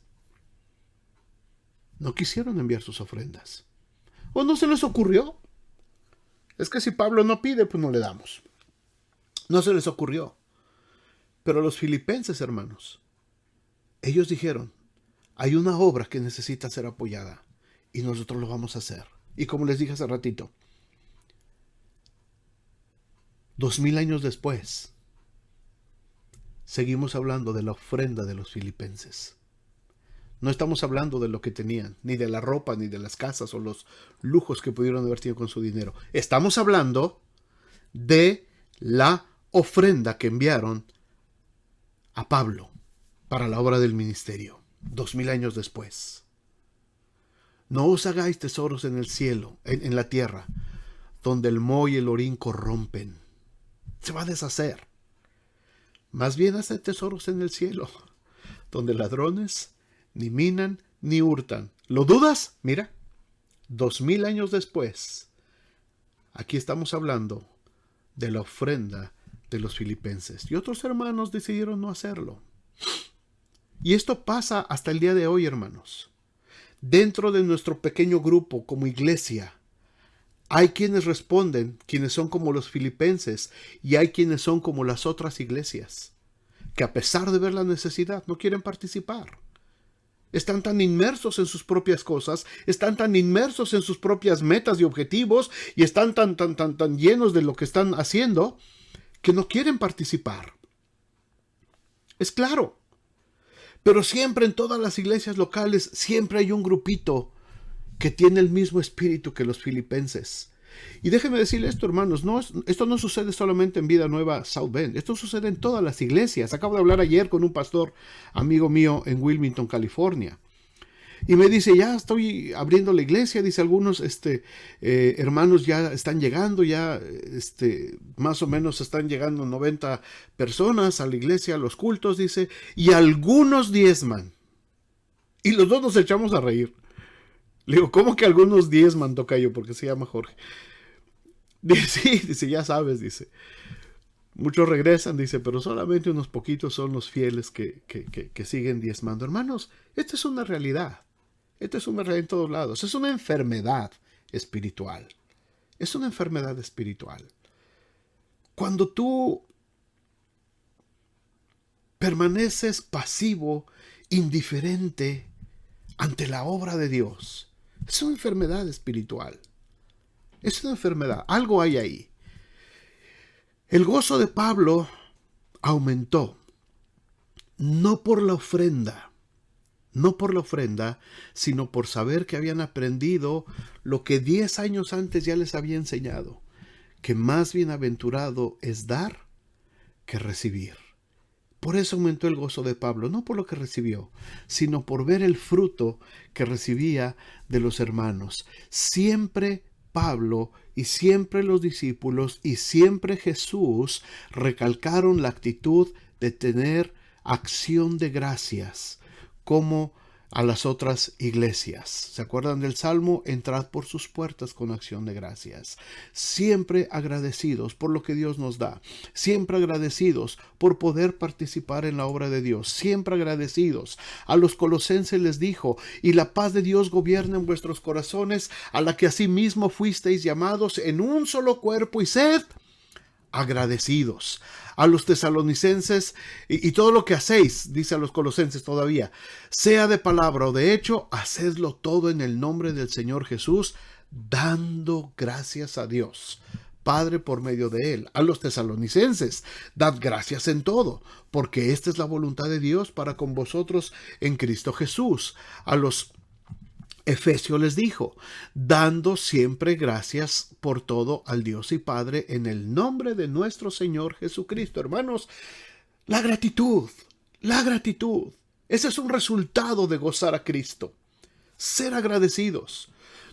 No quisieron enviar sus ofrendas. O no se les ocurrió. Es que si Pablo no pide, pues no le damos. No se les ocurrió. Pero los filipenses, hermanos, ellos dijeron, hay una obra que necesita ser apoyada y nosotros lo vamos a hacer. Y como les dije hace ratito, 2000 años después, seguimos hablando de la ofrenda de los filipenses. No estamos hablando de lo que tenían, ni de la ropa, ni de las casas o los lujos que pudieron haber tenido con su dinero. Estamos hablando de la ofrenda que enviaron a Pablo para la obra del ministerio, 2000 años después. No os hagáis tesoros en el cielo, en la tierra, donde el moho y el orín corrompen. Se va a deshacer. Más bien haced tesoros en el cielo, donde ladrones ni minan ni hurtan. ¿Lo dudas? Mira, 2000 años después, aquí estamos hablando de la ofrenda de los filipenses. Y otros hermanos decidieron no hacerlo. Y esto pasa hasta el día de hoy, hermanos. Dentro de nuestro pequeño grupo como iglesia, hay quienes responden, quienes son como los filipenses, y hay quienes son como las otras iglesias, que a pesar de ver la necesidad, no quieren participar. Están tan inmersos en sus propias cosas, están tan inmersos en sus propias metas y objetivos, y están tan llenos de lo que están haciendo, que no quieren participar. Es claro. Pero siempre en todas las iglesias locales, siempre hay un grupito que tiene el mismo espíritu que los filipenses. Y déjenme decirle esto, hermanos, esto no sucede solamente en Vida Nueva South Bend, esto sucede en todas las iglesias. Acabo de hablar ayer con un pastor amigo mío en Wilmington, California. Y me dice, ya estoy abriendo la iglesia, dice, algunos hermanos ya están llegando, ya más o menos están llegando 90 personas a la iglesia, a los cultos, dice, y algunos diezman. Y los dos nos echamos a reír. Le digo, ¿cómo que algunos diezman, tocayo? Porque se llama Jorge. Dice, sí, dice, ya sabes, dice. Muchos regresan, dice, pero solamente unos poquitos son los fieles que siguen diezmando. Hermanos, esta es una realidad. Esta es una realidad en todos lados. Es una enfermedad espiritual. Es una enfermedad espiritual. Cuando tú permaneces pasivo, indiferente ante la obra de Dios, es una enfermedad espiritual. Es una enfermedad. Algo hay ahí. El gozo de Pablo aumentó, no por la ofrenda, sino por saber que habían aprendido lo que 10 años antes ya les había enseñado, que más bienaventurado es dar que recibir. Por eso aumentó el gozo de Pablo, no por lo que recibió, sino por ver el fruto que recibía de los hermanos. Siempre Pablo y siempre los discípulos y siempre Jesús recalcaron la actitud de tener acción de gracias, como a las otras iglesias. ¿Se acuerdan del Salmo? Entrad por sus puertas con acción de gracias. Siempre agradecidos por lo que Dios nos da. Siempre agradecidos por poder participar en la obra de Dios. Siempre agradecidos. A los colosenses les dijo, y la paz de Dios gobierna en vuestros corazones, a la que asimismo fuisteis llamados en un solo cuerpo, y sed agradecidos. A los tesalonicenses, y todo lo que hacéis, dice a los colosenses todavía, sea de palabra o de hecho, hacedlo todo en el nombre del Señor Jesús, dando gracias a Dios Padre por medio de él. A los tesalonicenses, dad gracias en todo, porque esta es la voluntad de Dios para con vosotros en Cristo Jesús. A los Efesios les dijo, dando siempre gracias por todo al Dios y Padre en el nombre de nuestro Señor Jesucristo. Hermanos, la gratitud, ese es un resultado de gozar a Cristo. Ser agradecidos.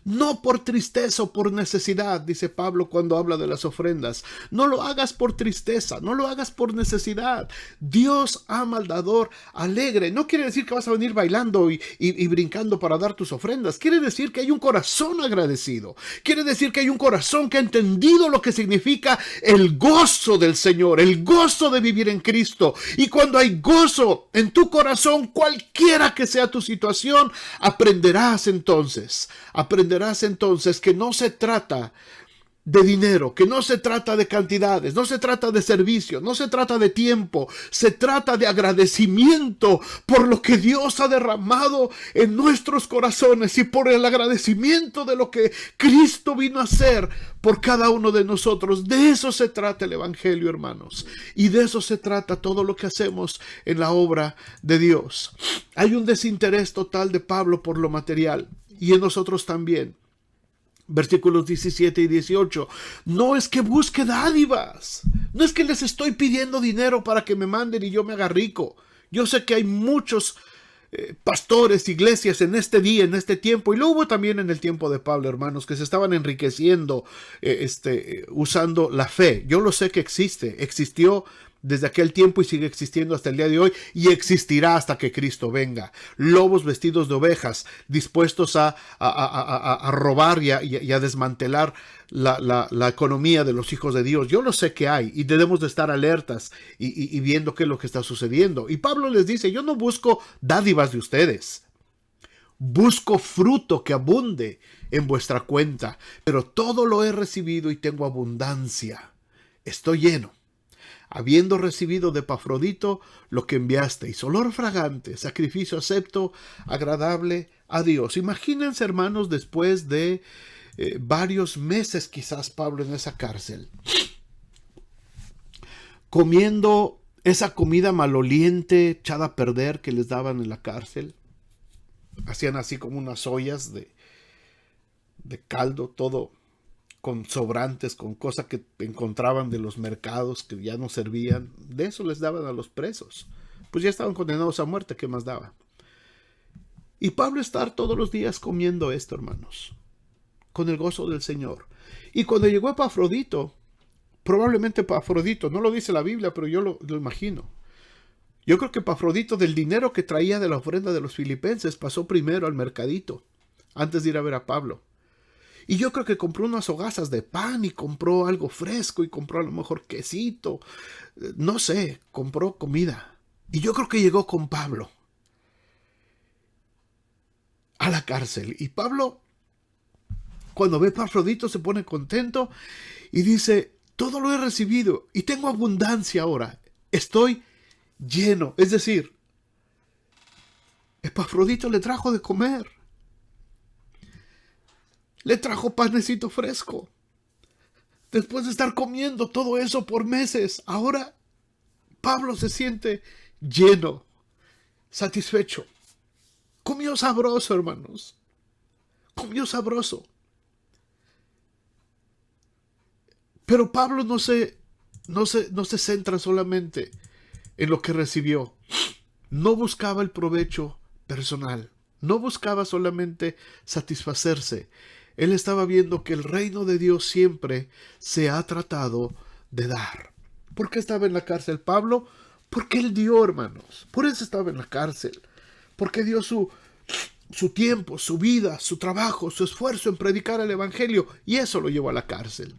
no por tristeza o por necesidad, dice Pablo cuando habla de las ofrendas. No lo hagas por tristeza, no lo hagas por necesidad. Dios ama al dador alegre. No quiere decir que vas a venir bailando y brincando para dar tus ofrendas. Quiere decir que hay un corazón agradecido. Quiere decir que hay un corazón que ha entendido lo que significa el gozo del Señor, el gozo de vivir en Cristo. Y cuando hay gozo en tu corazón, cualquiera que sea tu situación, aprenderás entonces que no se trata de dinero, que no se trata de cantidades, no se trata de servicio, no se trata de tiempo, se trata de agradecimiento por lo que Dios ha derramado en nuestros corazones y por el agradecimiento de lo que Cristo vino a hacer por cada uno de nosotros. De eso se trata el Evangelio, hermanos, y de eso se trata todo lo que hacemos en la obra de Dios. Hay un desinterés total de Pablo por lo material y en nosotros también. Versículos 17 y 18. No es que busque dádivas. No es que les estoy pidiendo dinero para que me manden y yo me haga rico. Yo sé que hay muchos pastores, iglesias en este día, en este tiempo, y lo hubo también en el tiempo de Pablo, hermanos, que se estaban enriqueciendo usando la fe. Yo lo sé que existió desde aquel tiempo y sigue existiendo hasta el día de hoy y existirá hasta que Cristo venga. Lobos vestidos de ovejas, dispuestos a robar y a desmantelar la economía de los hijos de Dios. Yo lo sé que hay y debemos de estar alertas y viendo qué es lo que está sucediendo. Y Pablo les dice, yo no busco dádivas de ustedes. Busco fruto que abunde en vuestra cuenta, pero todo lo he recibido y tengo abundancia. Estoy lleno, habiendo recibido de Epafrodito lo que enviasteis, olor fragante, sacrificio acepto, agradable a Dios. Imagínense, hermanos, después de varios meses quizás Pablo en esa cárcel, comiendo esa comida maloliente, echada a perder que les daban en la cárcel. Hacían así como unas ollas de caldo, todo con sobrantes, con cosas que encontraban de los mercados que ya no servían. De eso les daban a los presos. Pues ya estaban condenados a muerte, ¿qué más daba? Y Pablo está todos los días comiendo esto, hermanos, con el gozo del Señor. Y cuando llegó Epafrodito, probablemente Epafrodito, no lo dice la Biblia, pero yo lo imagino. Yo creo que Epafrodito, del dinero que traía de la ofrenda de los filipenses, pasó primero al mercadito, antes de ir a ver a Pablo. Y yo creo que compró unas hogazas de pan y compró algo fresco y compró a lo mejor quesito. No sé, compró comida. Y yo creo que llegó con Pablo a la cárcel. Y Pablo, cuando ve a Epafrodito, se pone contento y dice, todo lo he recibido y tengo abundancia ahora. Estoy lleno. Es decir, Epafrodito le trajo de comer. Le trajo panecito fresco. Después de estar comiendo todo eso por meses, ahora Pablo se siente lleno, satisfecho. Comió sabroso, hermanos. Comió sabroso. Pero Pablo no se centra solamente en lo que recibió. No buscaba el provecho personal. No buscaba solamente satisfacerse. Él estaba viendo que el reino de Dios siempre se ha tratado de dar. ¿Por qué estaba en la cárcel Pablo? Porque él dio, hermanos. Por eso estaba en la cárcel. Porque dio su tiempo, su vida, su trabajo, su esfuerzo en predicar el evangelio. Y eso lo llevó a la cárcel.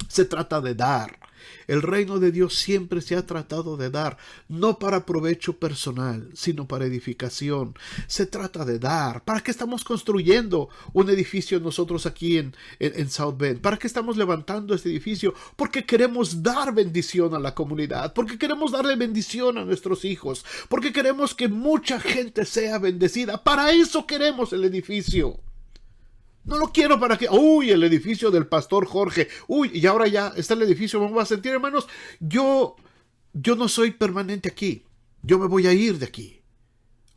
Se trata de dar. El reino de Dios siempre se ha tratado de dar, no para provecho personal, sino para edificación. Se trata de dar. ¿Para qué estamos construyendo un edificio nosotros aquí en South Bend? ¿Para qué estamos levantando este edificio? Porque queremos dar bendición a la comunidad, porque queremos darle bendición a nuestros hijos, porque queremos que mucha gente sea bendecida. Para eso queremos el edificio. No lo quiero para que, el edificio del pastor Jorge, y ahora ya está el edificio, me voy a sentir, hermanos, yo no soy permanente aquí, yo me voy a ir de aquí.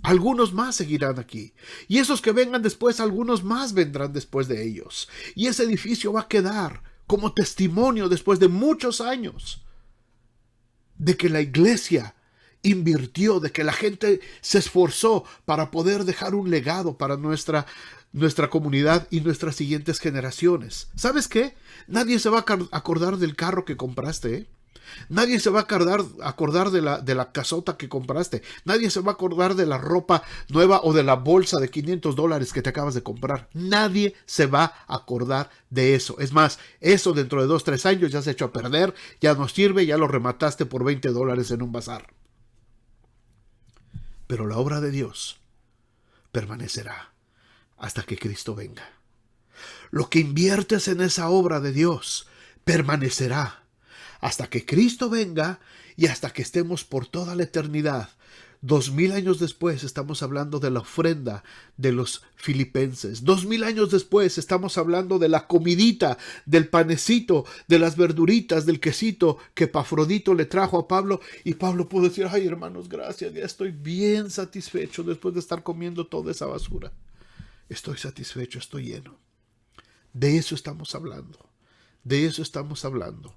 Algunos más seguirán aquí, y esos que vengan después, algunos más vendrán después de ellos, y ese edificio va a quedar como testimonio después de muchos años de que la iglesia invirtió, de que la gente se esforzó para poder dejar un legado para nuestra comunidad y nuestras siguientes generaciones. ¿Sabes qué? Nadie se va a acordar del carro que compraste, ¿eh? Nadie se va a acordar de la casota que compraste. Nadie se va a acordar de la ropa nueva o de la bolsa de $500 que te acabas de comprar. Nadie se va a acordar de eso. Es más, eso dentro de 2, 3 años ya se echó a perder, ya no sirve, ya lo remataste por $20 en un bazar. Pero la obra de Dios permanecerá hasta que Cristo venga. Lo que inviertes en esa obra de Dios permanecerá hasta que Cristo venga y hasta que estemos por toda la eternidad. 2000 años después estamos hablando de la ofrenda de los filipenses. 2000 años después estamos hablando de la comidita, del panecito, de las verduritas, del quesito que Epafrodito le trajo a Pablo. Y Pablo pudo decir, ay hermanos, gracias, ya estoy bien satisfecho después de estar comiendo toda esa basura. Estoy satisfecho, estoy lleno. De eso estamos hablando. De eso estamos hablando.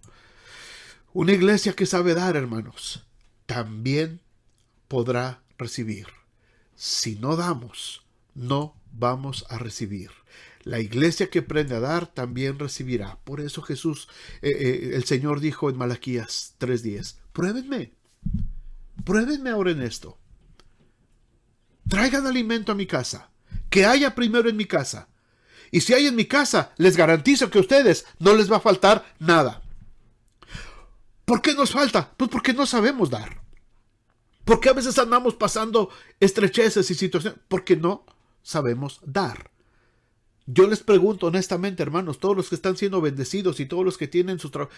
Una iglesia que sabe dar, hermanos, también podrá recibir. Si no damos, no vamos a recibir. La iglesia que aprende a dar también recibirá. Por eso Jesús, el Señor dijo en Malaquías 3:10, pruébenme ahora en esto. Traigan alimento a mi casa. Que haya primero en mi casa. Y si hay en mi casa, les garantizo que a ustedes no les va a faltar nada. ¿Por qué nos falta? Pues porque no sabemos dar. Porque a veces andamos pasando estrecheces y situaciones. Porque no sabemos dar. Yo les pregunto honestamente, hermanos, todos los que están siendo bendecidos y todos los que tienen su trabajo.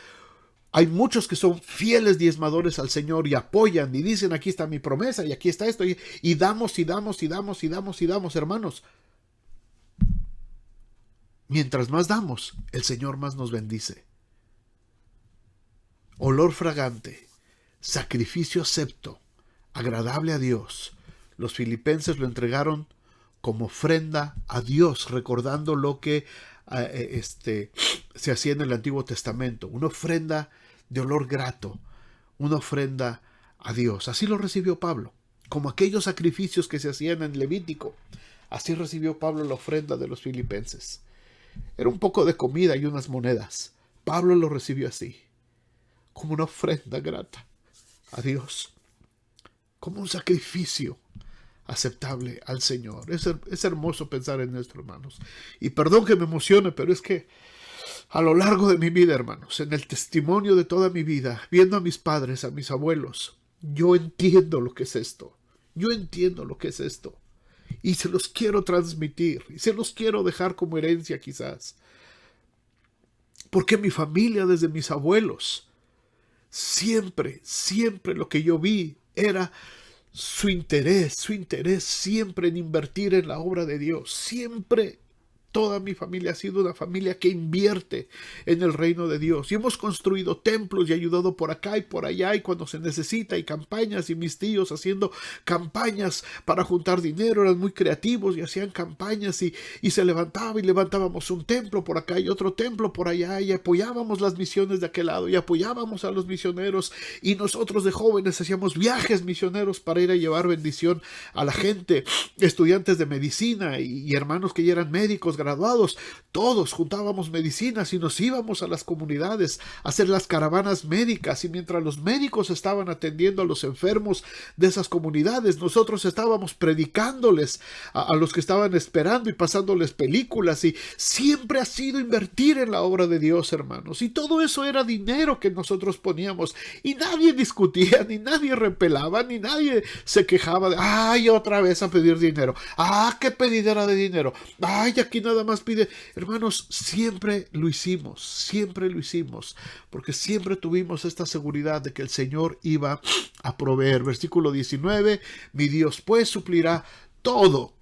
Hay muchos que son fieles diezmadores al Señor y apoyan y dicen, aquí está mi promesa y aquí está esto. Y damos y damos y damos y damos y damos, hermanos. Mientras más damos, el Señor más nos bendice. Olor fragante, sacrificio acepto, agradable a Dios. Los filipenses lo entregaron como ofrenda a Dios, recordando lo que se hacía en el Antiguo Testamento. Una ofrenda de olor grato, una ofrenda a Dios. Así lo recibió Pablo, como aquellos sacrificios que se hacían en Levítico. Así recibió Pablo la ofrenda de los filipenses. Era un poco de comida y unas monedas. Pablo lo recibió así, como una ofrenda grata a Dios, como un sacrificio aceptable al Señor. Es hermoso pensar en esto, hermanos. Y perdón que me emocione, pero es que a lo largo de mi vida, hermanos, en el testimonio de toda mi vida, viendo a mis padres, a mis abuelos, yo entiendo lo que es esto. Yo entiendo lo que es esto. Y se los quiero transmitir. Y se los quiero dejar como herencia quizás. Porque mi familia, desde mis abuelos, siempre lo que yo vi era su interés siempre en invertir en la obra de Dios. Siempre toda mi familia ha sido una familia que invierte en el reino de Dios. Y hemos construido templos y ayudado por acá y por allá y cuando se necesita, y campañas, y mis tíos haciendo campañas para juntar dinero. Eran muy creativos y hacían campañas y se levantaba y levantábamos un templo por acá y otro templo por allá y apoyábamos las misiones de aquel lado y apoyábamos a los misioneros, y nosotros de jóvenes hacíamos viajes misioneros para ir a llevar bendición a la gente, estudiantes de medicina y hermanos que ya eran médicos graduados, todos juntábamos medicinas y nos íbamos a las comunidades a hacer las caravanas médicas, y mientras los médicos estaban atendiendo a los enfermos de esas comunidades, nosotros estábamos predicándoles a los que estaban esperando y pasándoles películas. Y siempre ha sido invertir en la obra de Dios, hermanos, y todo eso era dinero que nosotros poníamos, y nadie discutía, ni nadie repelaba, ni nadie se quejaba de, ay, otra vez a pedir dinero, qué pedidera de dinero, ay, aquí nada más pide. Hermanos, siempre lo hicimos, porque siempre tuvimos esta seguridad de que el Señor iba a proveer. Versículo 19, mi Dios pues suplirá todo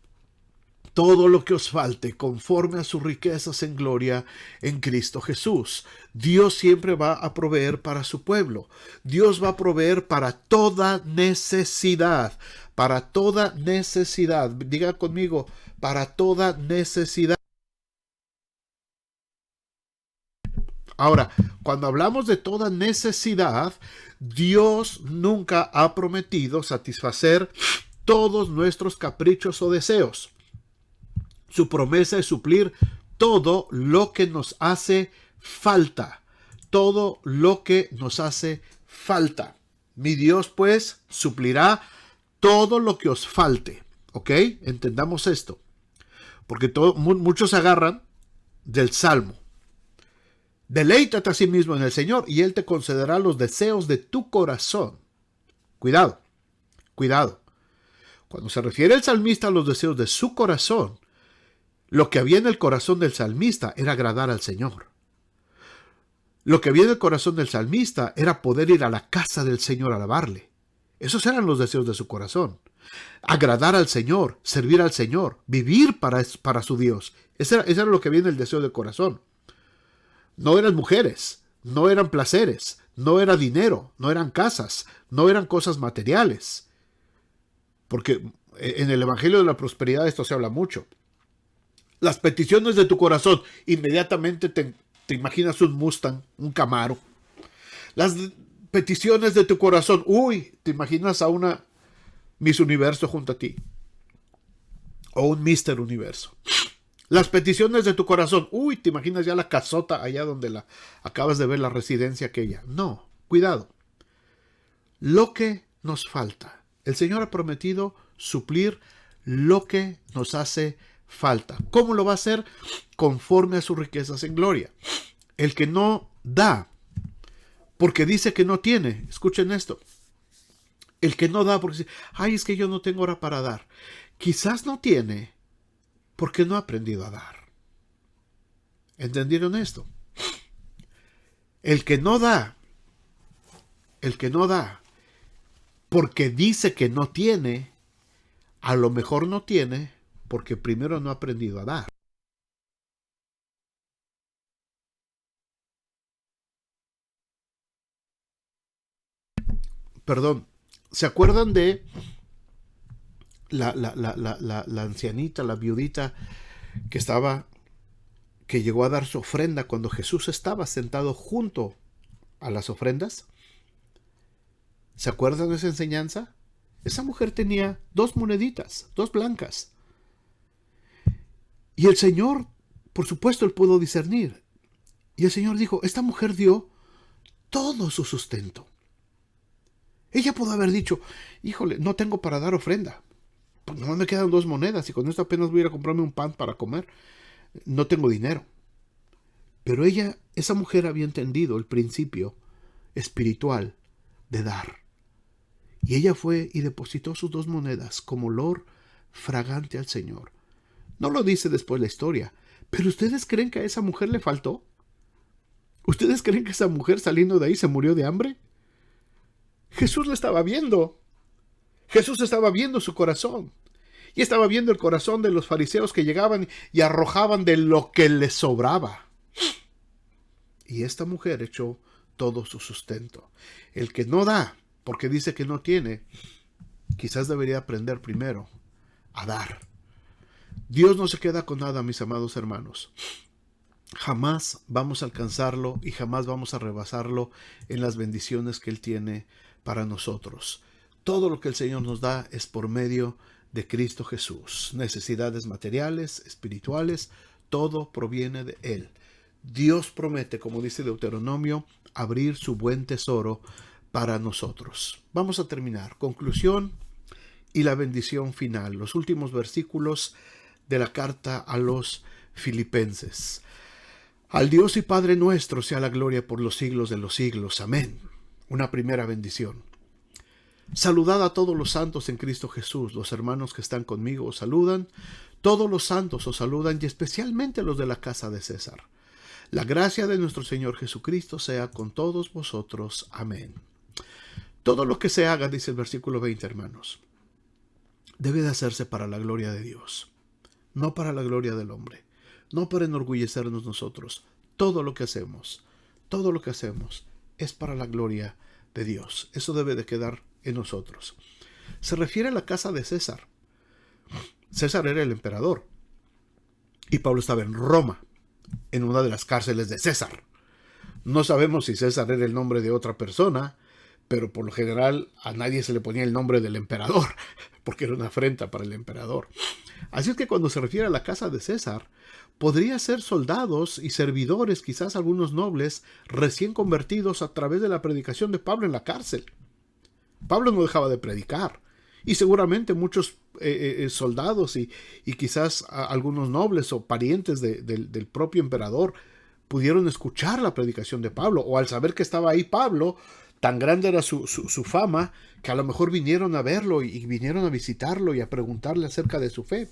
lo que os falte conforme a sus riquezas en gloria en Cristo Jesús. Dios siempre va a proveer para su pueblo. Dios va a proveer para toda necesidad. Para toda necesidad. Diga conmigo, para toda necesidad. Ahora, cuando hablamos de toda necesidad, Dios nunca ha prometido satisfacer todos nuestros caprichos o deseos. Su promesa es suplir todo lo que nos hace falta. Todo lo que nos hace falta. Mi Dios, pues, suplirá todo lo que os falte. ¿Ok? Entendamos esto. Porque muchos se agarran del Salmo. Deleítate a sí mismo en el Señor y Él te concederá los deseos de tu corazón. Cuidado, cuidado. Cuando se refiere el salmista a los deseos de su corazón, lo que había en el corazón del salmista era agradar al Señor. Lo que había en el corazón del salmista era poder ir a la casa del Señor a alabarle. Esos eran los deseos de su corazón. Agradar al Señor, servir al Señor, vivir para su Dios. Ese era lo que había en el deseo del corazón. No eran mujeres, no eran placeres, no era dinero, no eran casas, no eran cosas materiales. Porque en el Evangelio de la Prosperidad esto se habla mucho. Las peticiones de tu corazón, inmediatamente te imaginas un Mustang, un Camaro. Las peticiones de tu corazón, te imaginas a una Miss Universo junto a ti. O un Mister Universo. Las peticiones de tu corazón, te imaginas ya la casota allá donde acabas de ver la residencia aquella. No, cuidado. Lo que nos falta. El Señor ha prometido suplir lo que nos hace falta. ¿Cómo lo va a hacer? Conforme a sus riquezas en gloria. El que no da, porque dice que no tiene. Escuchen esto. El que no da porque dice, es que yo no tengo hora para dar. Quizás no tiene porque no ha aprendido a dar. ¿Entendieron esto? El que no da porque dice que no tiene, a lo mejor no tiene porque primero no ha aprendido a dar. Perdón, ¿se acuerdan de la ancianita, la viudita que llegó a dar su ofrenda cuando Jesús estaba sentado junto a las ofrendas? ¿Se acuerdan de esa enseñanza? Esa mujer tenía 2 moneditas, 2 blancas. Y el Señor, por supuesto, él pudo discernir. Y el Señor dijo, esta mujer dio todo su sustento. Ella pudo haber dicho, híjole, no tengo para dar ofrenda. Pues nomás me quedan 2 monedas y con esto apenas voy a ir a comprarme un pan para comer. No tengo dinero. Pero esa mujer había entendido el principio espiritual de dar. Y ella fue y depositó sus 2 monedas como olor fragante al Señor. No lo dice después la historia, pero ¿ustedes creen que a esa mujer le faltó? ¿Ustedes creen que esa mujer saliendo de ahí se murió de hambre? Jesús la estaba viendo. Jesús estaba viendo su corazón. Y estaba viendo el corazón de los fariseos que llegaban y arrojaban de lo que les sobraba. Y esta mujer echó todo su sustento. El que no da, porque dice que no tiene, quizás debería aprender primero a dar. Dios no se queda con nada, mis amados hermanos. Jamás vamos a alcanzarlo y jamás vamos a rebasarlo en las bendiciones que Él tiene para nosotros. Todo lo que el Señor nos da es por medio de Cristo Jesús. Necesidades materiales, espirituales, todo proviene de Él. Dios promete, como dice Deuteronomio, abrir su buen tesoro para nosotros. Vamos a terminar. Conclusión y la bendición final. Los últimos versículos de la carta a los Filipenses. Al Dios y Padre nuestro sea la gloria por los siglos de los siglos. Amén. Una primera bendición. Saludad a todos los santos en Cristo Jesús. Los hermanos que están conmigo os saludan. Todos los santos os saludan y especialmente los de la casa de César. La gracia de nuestro Señor Jesucristo sea con todos vosotros. Amén. Todo lo que se haga, dice el versículo 20, hermanos, debe de hacerse para la gloria de Dios, no para la gloria del hombre, no para enorgullecernos nosotros. Todo lo que hacemos es para la gloria de Dios. Eso debe de quedar en nosotros. Se refiere a la casa de César. César era el emperador y Pablo estaba en Roma, en una de las cárceles de César. No sabemos si César era el nombre de otra persona, pero por lo general a nadie se le ponía el nombre del emperador, porque era una afrenta para el emperador. Así es que cuando se refiere a la casa de César, podría ser soldados y servidores, quizás algunos nobles, recién convertidos a través de la predicación de Pablo en la cárcel. Pablo no dejaba de predicar, y seguramente muchos soldados y quizás algunos nobles o parientes del propio emperador pudieron escuchar la predicación de Pablo, o al saber que estaba ahí Pablo, tan grande era su fama, que a lo mejor vinieron a verlo y vinieron a visitarlo y a preguntarle acerca de su fe.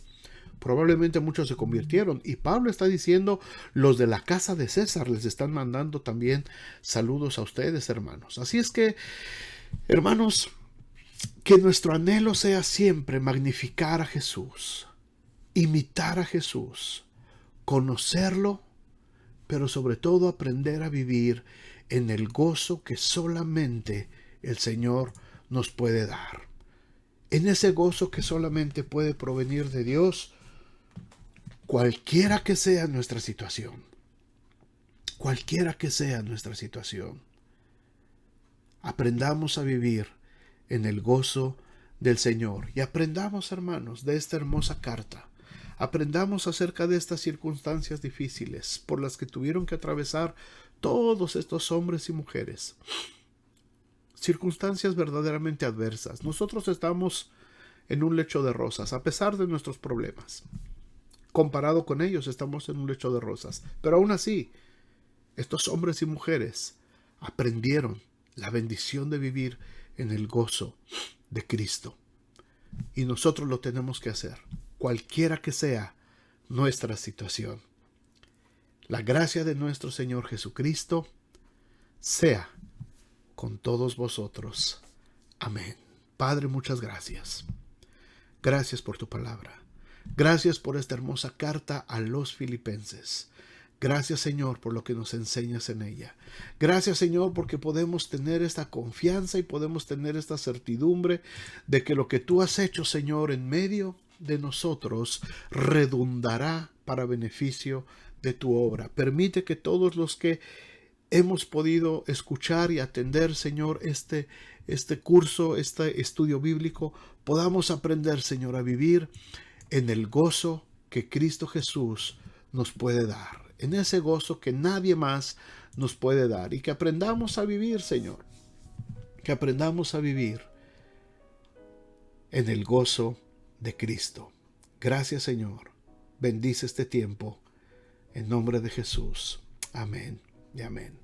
Probablemente muchos se convirtieron. Y Pablo está diciendo, los de la casa de César les están mandando también saludos a ustedes, hermanos. Así es que, hermanos, que nuestro anhelo sea siempre magnificar a Jesús, imitar a Jesús, conocerlo, pero sobre todo aprender a vivir en el gozo que solamente el Señor nos puede dar. En ese gozo que solamente puede provenir de Dios, cualquiera que sea nuestra situación. Cualquiera que sea nuestra situación. Aprendamos a vivir en el gozo del Señor. Y aprendamos, hermanos, de esta hermosa carta. Aprendamos acerca de estas circunstancias difíciles por las que tuvieron que atravesar todos estos hombres y mujeres. Circunstancias verdaderamente adversas. Nosotros estamos en un lecho de rosas, a pesar de nuestros problemas. Comparado con ellos, estamos en un lecho de rosas. Pero aún así, estos hombres y mujeres aprendieron la bendición de vivir en el gozo de Cristo. Y nosotros lo tenemos que hacer, cualquiera que sea nuestra situación. La gracia de nuestro Señor Jesucristo sea con todos vosotros. Amén. Padre, muchas gracias. Gracias por tu palabra. Gracias por esta hermosa carta a los filipenses. Gracias, Señor, por lo que nos enseñas en ella. Gracias, Señor, porque podemos tener esta confianza y podemos tener esta certidumbre de que lo que tú has hecho, Señor, en medio de nosotros redundará para beneficio de tu obra. Permite que todos los que hemos podido escuchar y atender, Señor, este curso, este estudio bíblico, podamos aprender, Señor, a vivir en el gozo que Cristo Jesús nos puede dar, en ese gozo que nadie más nos puede dar, y que aprendamos a vivir, Señor, que aprendamos a vivir en el gozo de Cristo. Gracias, Señor. Bendice este tiempo en nombre de Jesús. Amén y amén.